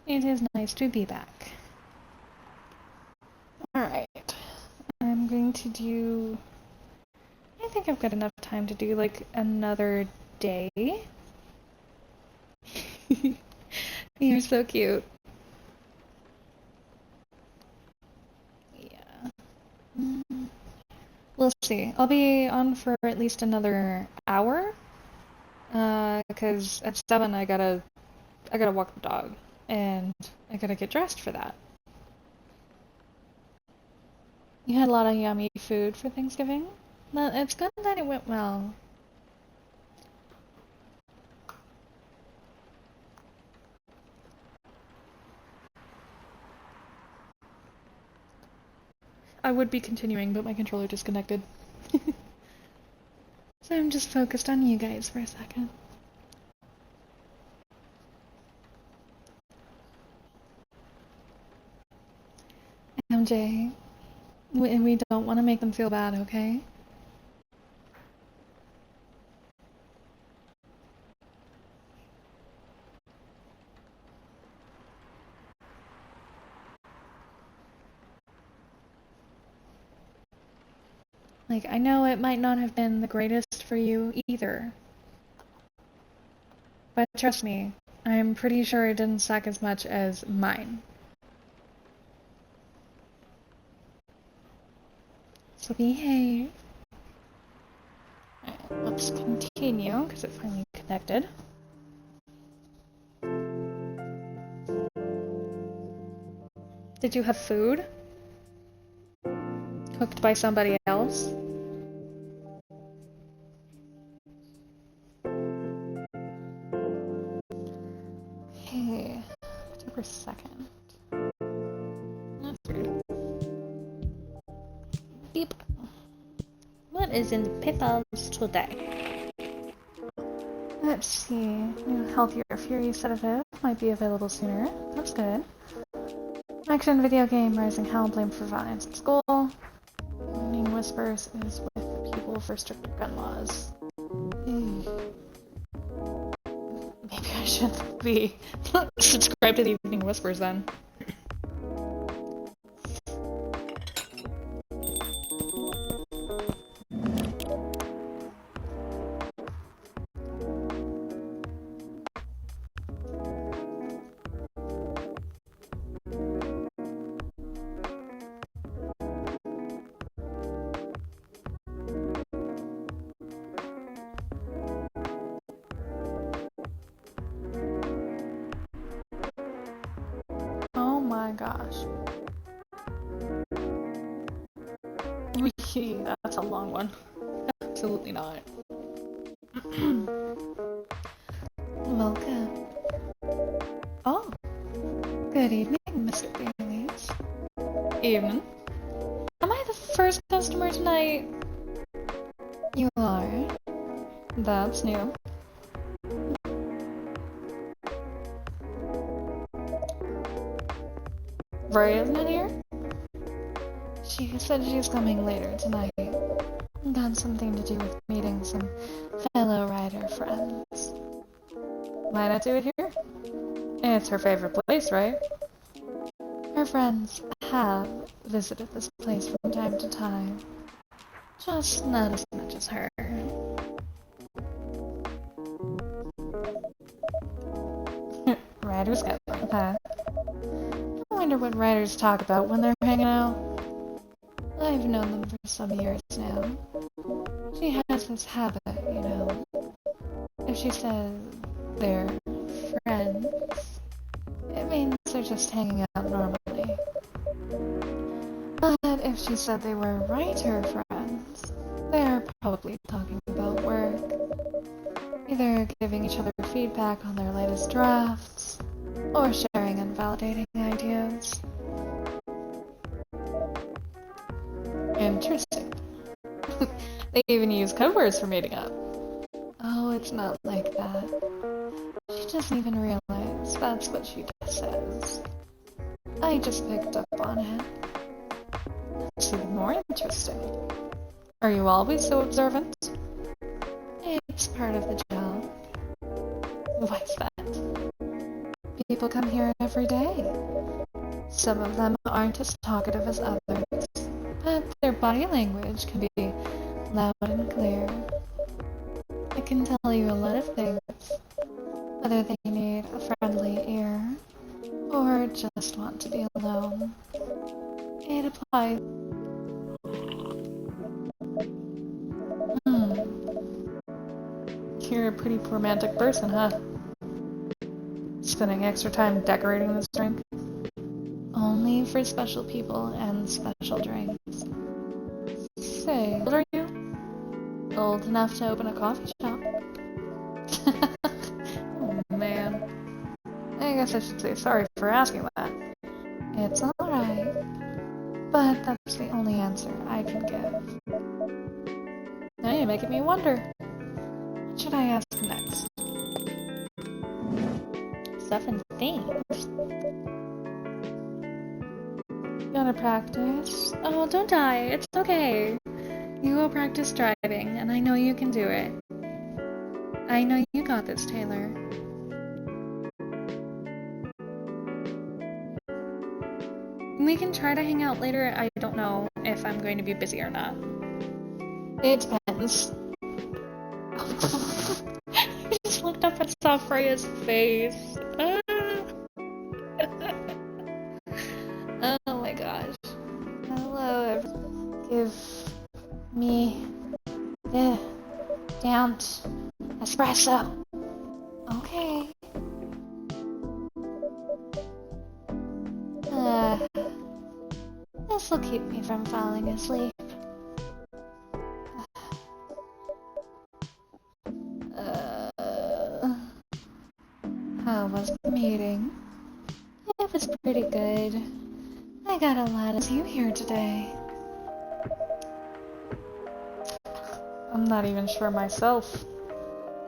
It is nice to be back. Alright. I'm going to do... I think I've got enough time to do, like, another day. You're so cute. Yeah. We'll see. I'll be on for at least another hour. Because at 7 I gotta walk the dog. And I gotta get dressed for that. You had a lot of yummy food for Thanksgiving? Well, it's good that it went well. I would be continuing, but my controller disconnected. So I'm just focused on you guys for a second. MJ, we don't want to make them feel bad, okay? Like, I know it might not have been the greatest for you either. But trust me, I'm pretty sure it didn't suck as much as mine. So behave. Alright, let's continue, because it finally connected. Did you have food? Cooked by somebody else? Okay, October 2nd. That's weird. Beep. What is in the papers today? Let's see. New healthier fury sedative might be available sooner. That's good. Action video game Rising Hell blamed for violence at school. Evening Whispers is with the pupil for stricter gun laws. Maybe I should be subscribed to the Evening Whispers then. Oh my gosh. That's a long one. Absolutely not. Welcome. Oh. Good evening, Mr. Bailey's. Evening. Am I the first customer tonight? You are. That's new. Ray isn't here? She said she's coming later tonight. Got something to do with meeting some fellow rider friends. Why not do it here? It's her favorite place, right? Her friends have visited this place from time to time. Just not as much as her. Riders gathering, huh? I wonder what riders talk about when they're hanging out. I've known them for some years now. She has this habit, you know. If she says they're friends, it means they're just hanging out normally. But if she said they were writer friends, they're probably talking about work. Either giving each other feedback on their latest drafts, or sharing and validating ideas. Interesting. They even use code words for meeting up. Oh, it's not like that. She doesn't even realize that's what she just says. I just picked up on it. It's even more interesting. Are you always so observant? It's part of the job. Why's that? People come here every day. Some of them aren't as talkative as others, but their body language can be loud and clear. It can tell you a lot of things, whether they need a friendly ear or just want to be alone. It applies. You're a pretty romantic person, huh? Spending extra time decorating this drink? Only for special people and special drinks. say, how old are you? Old enough to open a coffee shop. Oh man. I guess I should say sorry for asking that. It's alright. But that's the only answer I can give. Now you're making me wonder. What should I ask next? Stuff and things. Gonna practice? Oh, don't die. It's okay. You go practice driving, and I know you can do it. I know you got this, Taylor. We can try to hang out later. I don't know if I'm going to be busy or not. It depends. I just looked up and saw Freya's face. Ah. Oh my gosh. Hello. Give me the damned espresso. Okay. This will keep me from falling asleep. How was the meeting? It was pretty good. I got a lot of you here today. I'm not even sure myself.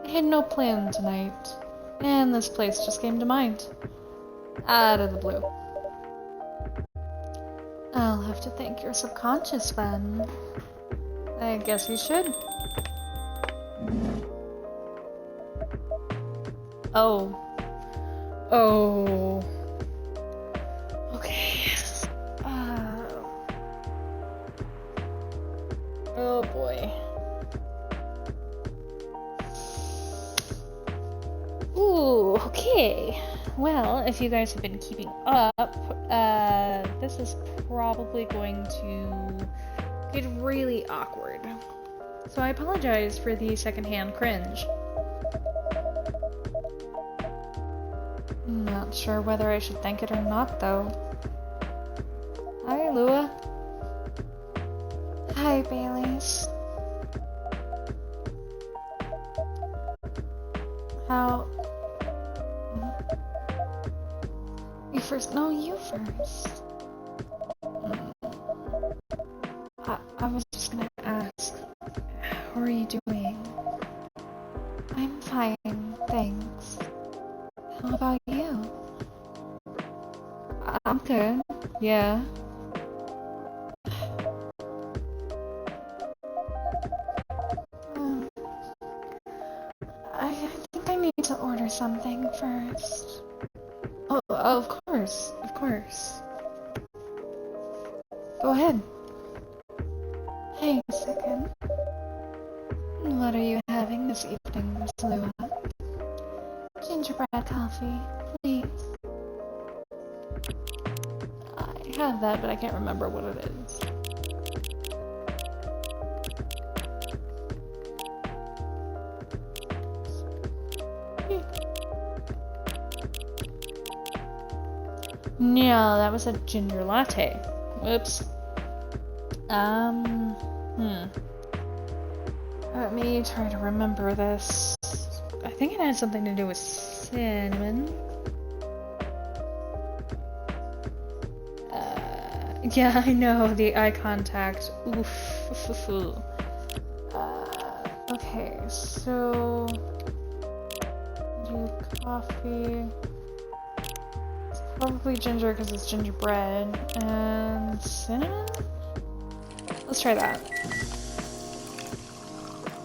I had no plan tonight, and this place just came to mind. Out of the blue. I'll have to thank your subconscious then. I guess you should. Oh. Oh. Okay. Oh boy. Ooh, okay. Well, if you guys have been keeping up, this is probably going to get really awkward. So I apologize for the secondhand cringe. Not sure whether I should thank it or not, though. Hi, Lua. Hi, Baileys. How... You first? No, you first. I was just gonna ask, how are you doing? I'm fine, thanks. How about you? I'm good, yeah. I think I need to order something first. Oh, of course, of course. Go ahead. Hey, a second. What are you having this evening, Miss Lua? Gingerbread coffee, please. I have that, but I can't remember what it is. No, that was a ginger latte. Whoops. Let me try to remember this. I think it had something to do with cinnamon. Yeah, I know, the eye contact. Oof. Okay, so... do coffee... It's probably ginger because it's gingerbread. And cinnamon? Let's try that.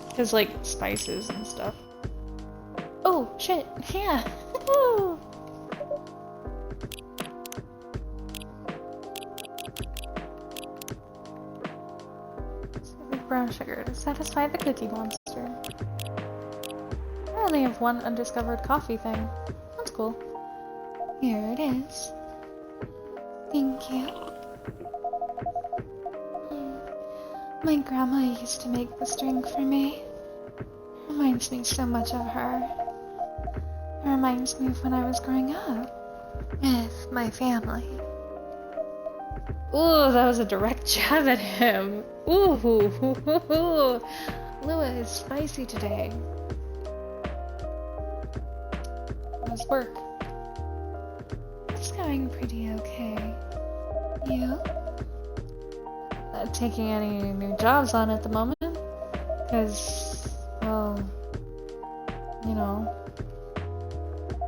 Because, like, spices and stuff. Oh, shit! Yeah! Woo! Brown sugar to satisfy the cookie monster. I only have one undiscovered coffee thing. That's cool. Here it is. Thank you. My grandma used to make this drink for me. Reminds me so much of her. It reminds me of when I was growing up with my family. Ooh, that was a direct jab at him. Ooh, Lua is spicy today. How's work? It's going pretty okay. You? Not taking any new jobs on at the moment. Because, well, you know.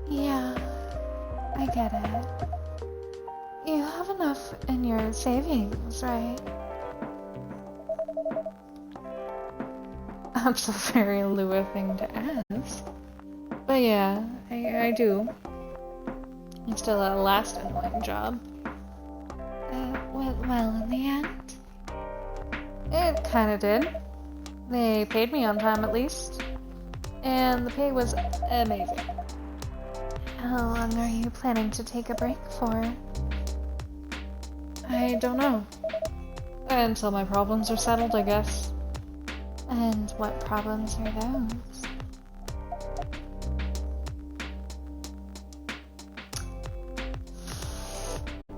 Yeah, I get it. You have enough in your savings, right? That's a very Lua thing to ask. But yeah, I do. It's still a last annoying job. Went well in the end? It kinda did. They paid me on time at least. And the pay was amazing. How long are you planning to take a break for? I don't know. Until my problems are settled, I guess. And what problems are those?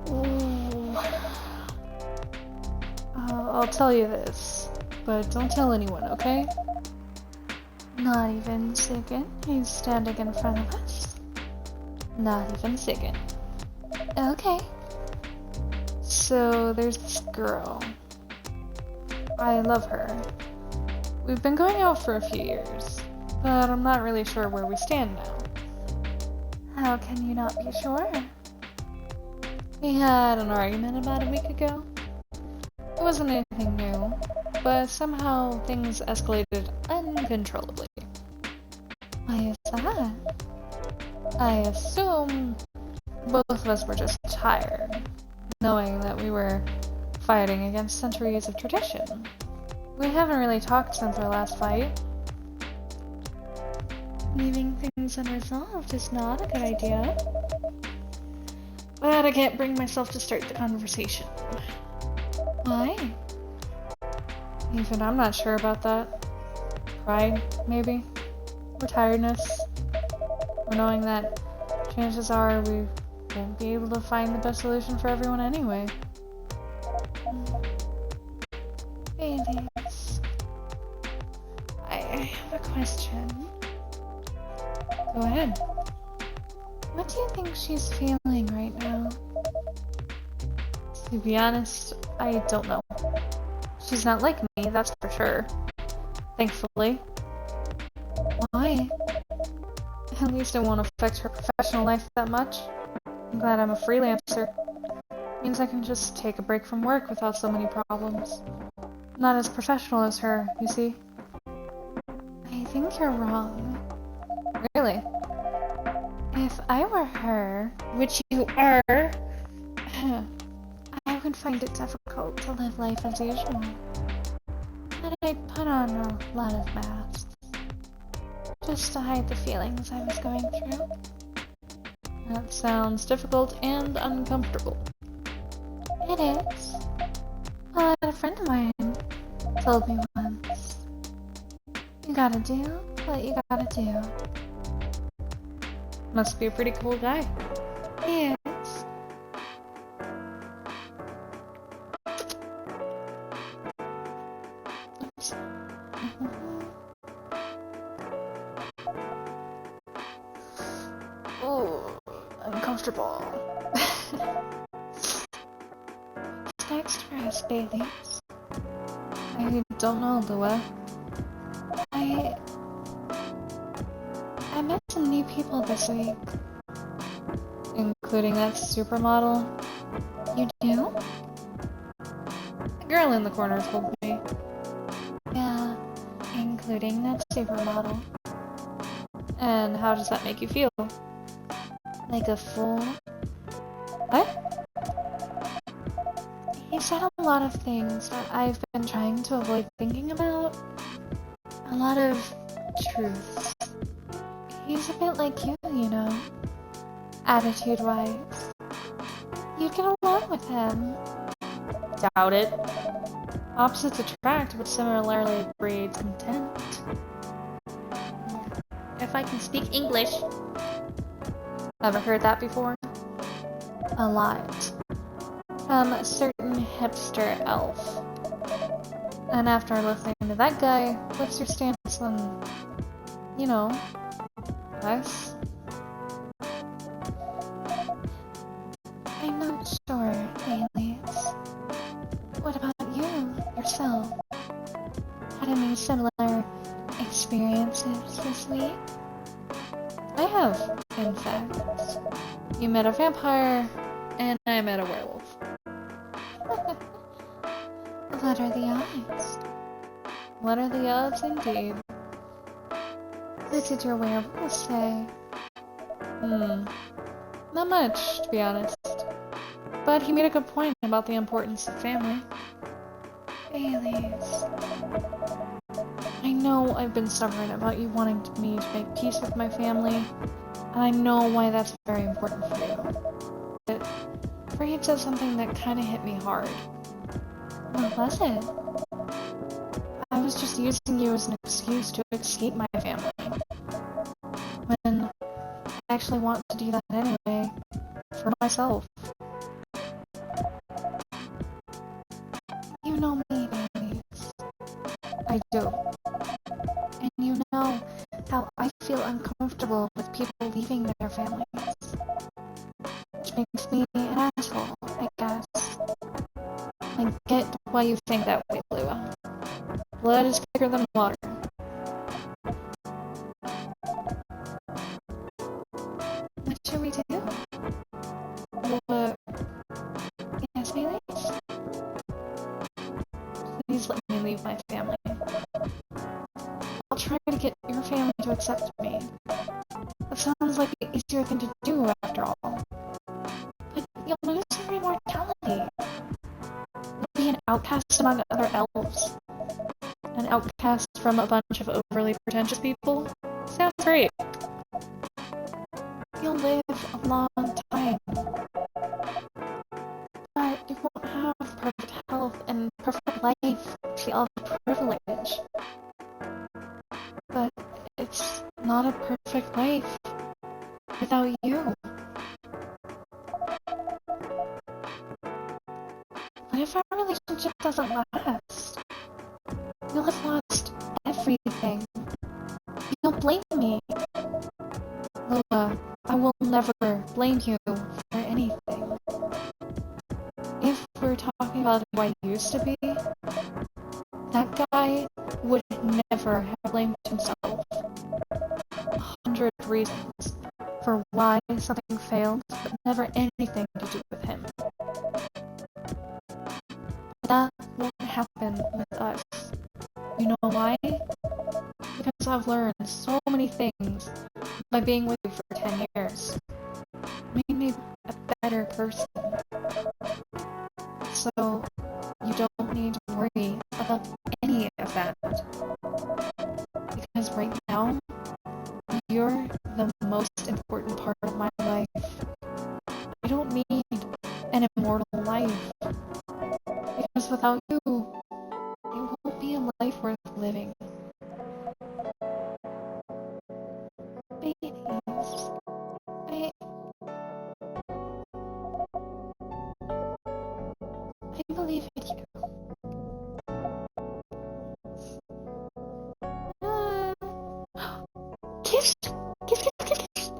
Ooh. I'll tell you this, but don't tell anyone, okay? Not even Sigyn, who's standing in front of us? Not even Sigyn. Okay. So there's this girl. I love her. We've been going out for a few years, but I'm not really sure where we stand now. How can you not be sure? We had an argument about a week ago. It wasn't anything new, but somehow things escalated uncontrollably. Why is that? I assume both of us were just tired, knowing that we were fighting against centuries of tradition. We haven't really talked since our last fight. Leaving things unresolved is not a good idea. But I can't bring myself to start the conversation. Why? Even I'm not sure about that. Pride, maybe? Or tiredness? Or knowing that chances are we won't be able to find the best solution for everyone anyway. Babies. I have a question. Go ahead. What do you think she's feeling right now? To be honest, I don't know. She's not like me, that's for sure. Thankfully. Why? At least it won't affect her professional life that much. I'm glad I'm a freelancer. Means I can just take a break from work without so many problems. Not as professional as her, you see. I think you're wrong. Really? If I were her, Which you are. I would find it difficult to live life as usual. And I'd put on a lot of masks. Just to hide the feelings I was going through. That sounds difficult and uncomfortable. It is. Well, a friend of mine told me once. You gotta do what you gotta do. Must be a pretty cool guy. He is. Oops. Ooh, uncomfortable. What's next for us, Baileys? I don't know, Lua. I met some new people this week. Including that supermodel. You do? The girl in the corner told me. Yeah, including that supermodel. And how does that make you feel? Like a fool. What? He said a lot of things that I've been trying to avoid thinking about. A lot of truths. He's a bit like you know. Attitude-wise. You'd get along with him. Doubt it. Opposites attract, but similarly breed contempt. If I can speak English. Ever heard that before? A lot. from a certain hipster elf. And after listening to that guy, what's your stance on, you know, us? I'm not sure, Alias. What about you, yourself? Had any similar experiences this week? I have, in fact. You met a vampire, and I met a werewolf. What are the odds? What are the odds, indeed? What did your werewolf say? Not much, to be honest. But he made a good point about the importance of family. Alias. I know I've been stubborn about you wanting me to make peace with my family, and I know why that's very important for you. But Freed said something that kind of hit me hard. What was it? I was just using you as an excuse to escape my family. When I actually want to do that anyway, for myself. You know me, Alias. I do. And you know how I feel uncomfortable with people leaving their families. Which makes me an asshole, I guess. I get why you think that way, Lua. Blood is thicker than water. What should we do? Lua, Yes, Alias? please let me leave my family. I'll try to get your family to accept me. That sounds like the easier thing to do, after all. But you'll lose your immortality. You'll be an outcast among other elves. An outcast from a bunch of overly pretentious people? Sounds great. You'll live a long time. But you won't have perfect health and perfect life. See all the privilege. But it's not a perfect life without you. What if our relationship doesn't last? You'll have lost everything. You'll blame me. Lua, I will never blame you for anything. If we're talking about who I used to be, that guy would never have blamed himself. 100 reasons for why something failed, but never anything to do with him. That won't happen with us. You know why? Because I've learned so many things by being with you for 10 years. Made me a better person. So, you don't need to worry about any of that. Because right now, you're the most important part of my life. I don't need an immortal life. Because without you, it won't be a life worth living. Babies. I believe in you. Gifts! Gifts!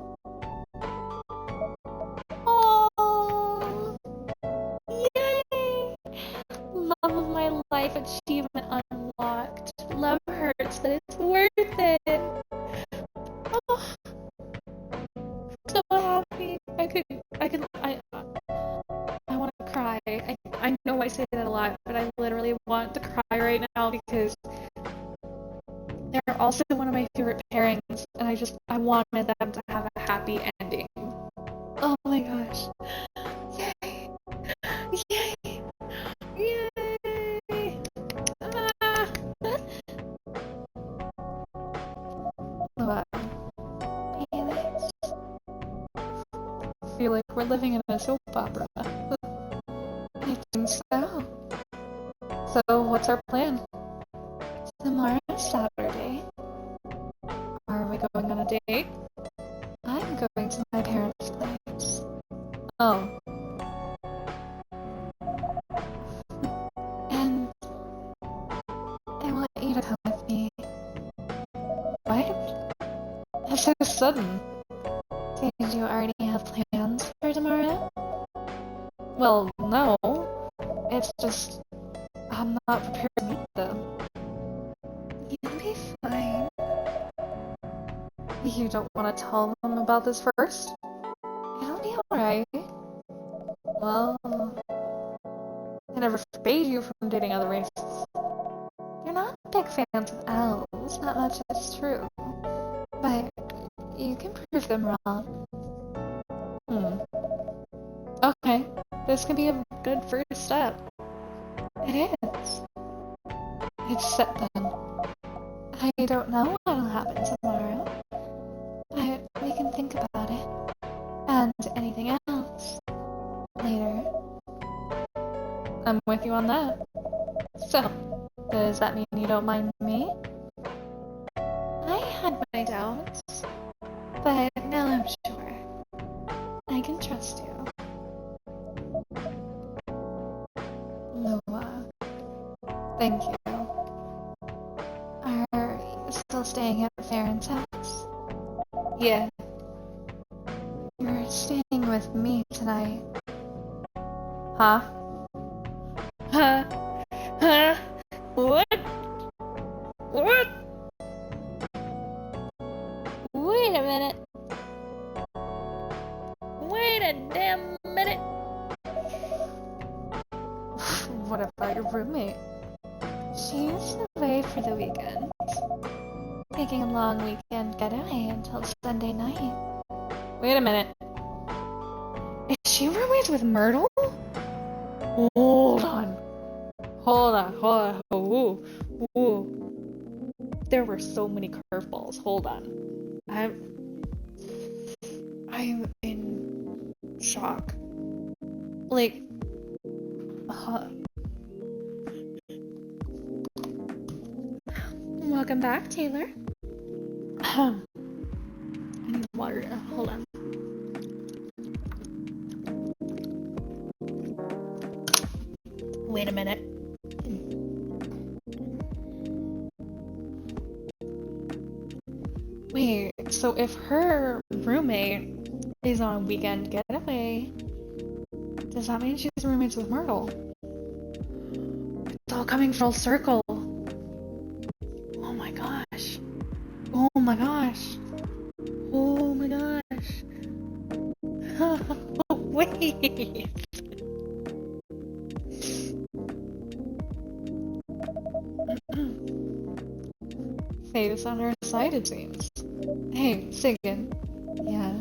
Oh! Yay! Love of my life achievement unlocked. Love hurts, but it's worth it. Oh, so happy. I want to cry. I know I say that a lot, but I literally want to cry right now because they're also one of my favorite pairings, and I wanted them to have a happy ending. Oh my gosh. Yay! Yay! Yay! Ah! But Alias. I feel like we're living in a soap opera. I think so. So, what's our plan? Tomorrow's Saturday. Are we going on a date? I'm going to my parents' place. Oh. sudden? Did you already have plans for tomorrow? Well, no. It's just... I'm not prepared to meet them. You'll be fine. You don't want to tell them about this first? It'll be alright. Well... I never forbade you from dating other races. You're not big fans of elves, not much is true. But you can prove them wrong. Okay, this can be a good first step. It is. It's set then. I don't know what'll happen tomorrow, but we can think about it. And anything else. Later. I'm with you on that. So, does that mean you don't mind me? I had my doubts, but now I'm sure. I can trust you. Lua. Thank you. Are you still staying at Farron's house? Yeah. You're staying with me tonight. Huh? Huh? Huh? What? What? Wait a minute. Wait a damn minute. What about your roommate? She's away for the weekend. Taking a long weekend getaway until Sunday night. Wait a minute. Is she roommates with Myrtle? Hold on. Ooh. There were so many curveballs. Hold on. I'm in shock. Like, Welcome back, Taylor. I need water. Hold on. Wait a minute. Wait, so if her roommate is on a weekend getaway, does that mean she's roommates with Myrtle? It's all coming full circle. Oh my gosh. Oh my gosh. Oh my gosh. Wait. Fate's on our side, it seems. Hey, Sigyn. Yes?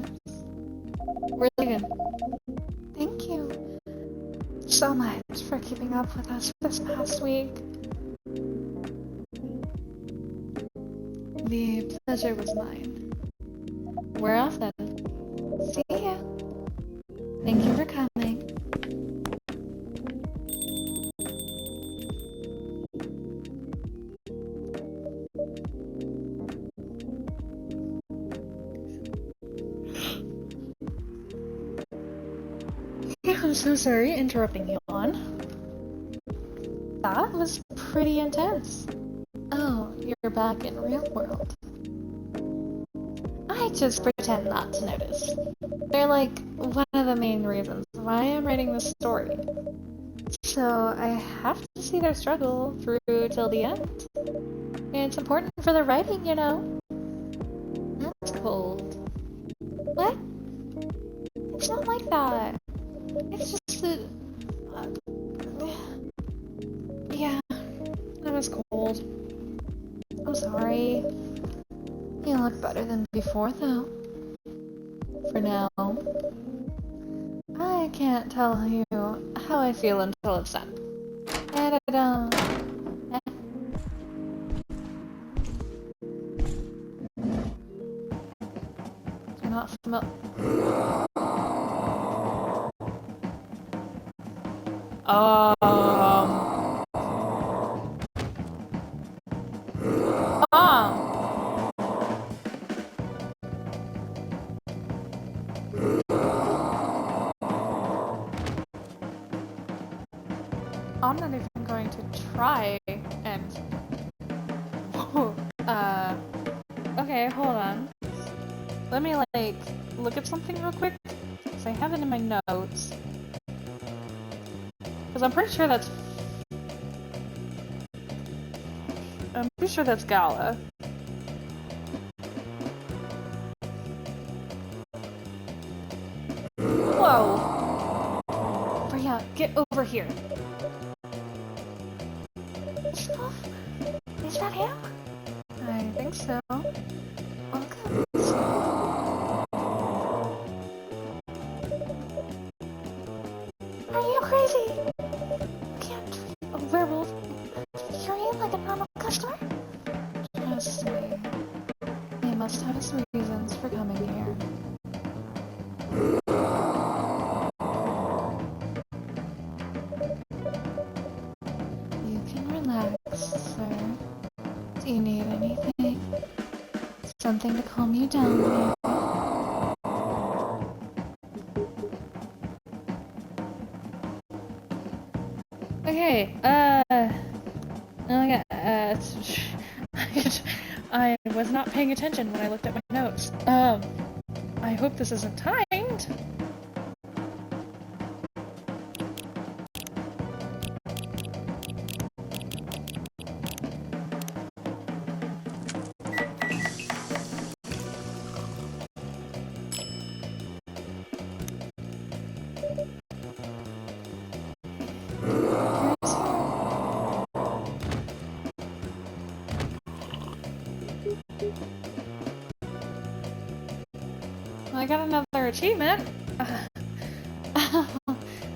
We're leaving. Thank you so much for keeping up with us this past week. The pleasure was mine. We're off then. See ya. Thank you for coming. I'm so sorry interrupting you on. That was pretty intense. Oh, you're back in real world. I just pretend not to notice. They're like one of the main reasons why I'm writing this story. So I have to see their struggle through till the end. It's important for the writing, you know. That's cold. What? It's not like that. It's just that... Yeah, that was cold. I'm sorry. You look better than before, though. For now. I can't tell you how I feel until it's done. Da-da-da. You're not familiar. I'm not even going to try and... okay, hold on. let me, like, look at something real quick. Because I have it in my notes. Because I'm pretty sure that's... I'm pretty sure that's Gala. Whoa! Freya, get over here. Is that him? I think so. Welcome. Are you crazy? You can't treat a werewolf furry like a normal customer? Trust me. He must have his reasons for coming here. You can relax, sir. Do you need anything? Something to calm you down, maybe? Okay, okay, I was not paying attention when I looked at my notes. I hope this isn't timed. I got another achievement.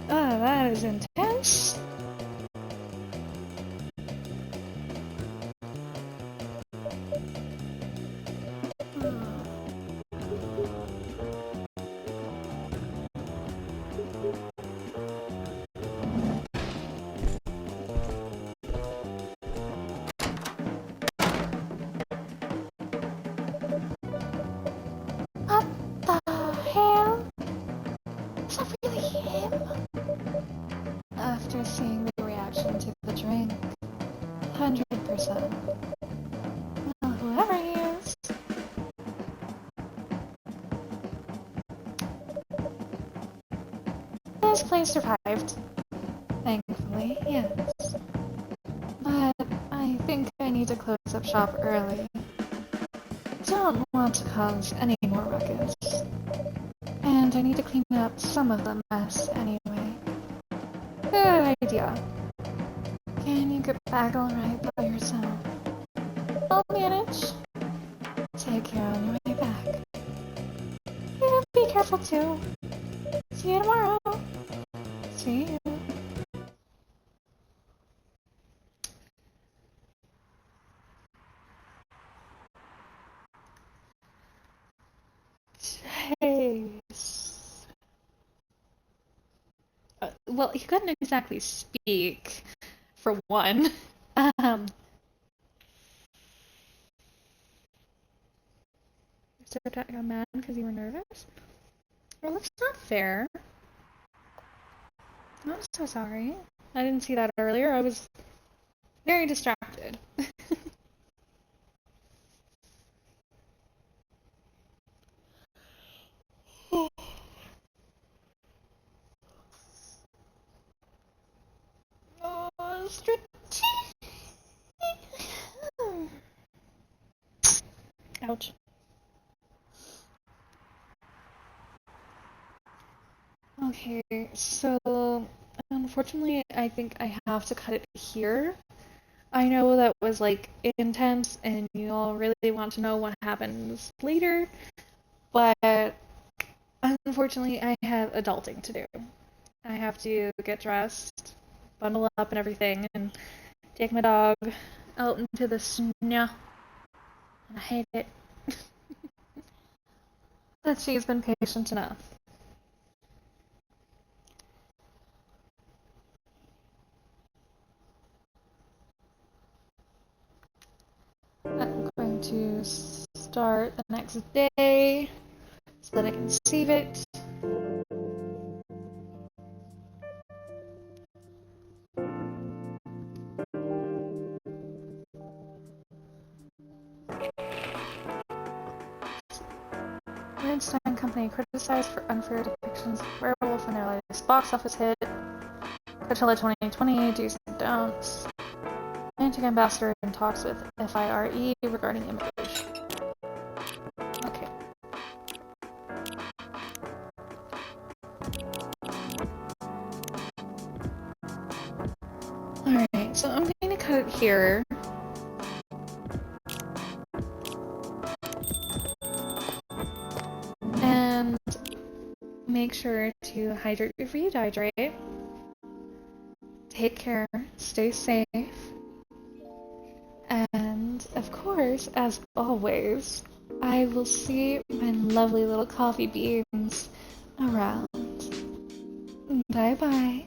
That is intense. What the hell? Is that really him? After seeing the reaction to the drink, 100%. Well, whoever he is. This place survived. Thankfully, yes. But I think I need to close up shop early. Don't want to cause any more ruckus. And I need to clean up some of the mess anyway. Good idea. Can you get back alright by yourself? I'll manage. Take care on your way back. You be careful too. See you tomorrow. See you. Chase. Well, he couldn't exactly speak, for one. So got mad because you were nervous? Well, that's not fair. I'm so sorry. I didn't see that earlier. I was very distracted. Oh, ouch. Okay, so unfortunately, I think I have to cut it here. I know that was like intense and you all really want to know what happens later, but unfortunately, I have adulting to do. I have to get dressed, bundle up and everything, and take my dog out into the snow. And I hate it. But she's been patient enough. I'm going to start the next day so that I can save it. company criticized for unfair depictions of werewolf in their latest box office hit. Coachella 2020, do's and don'ts. Romantic ambassador in talks with FIRE regarding immigration. Okay. Alright, so I'm going to cut it here. And make sure to hydrate before you dehydrate. Take care, stay safe. And, of course, as always, I will see my lovely little coffee beans around. Bye-bye.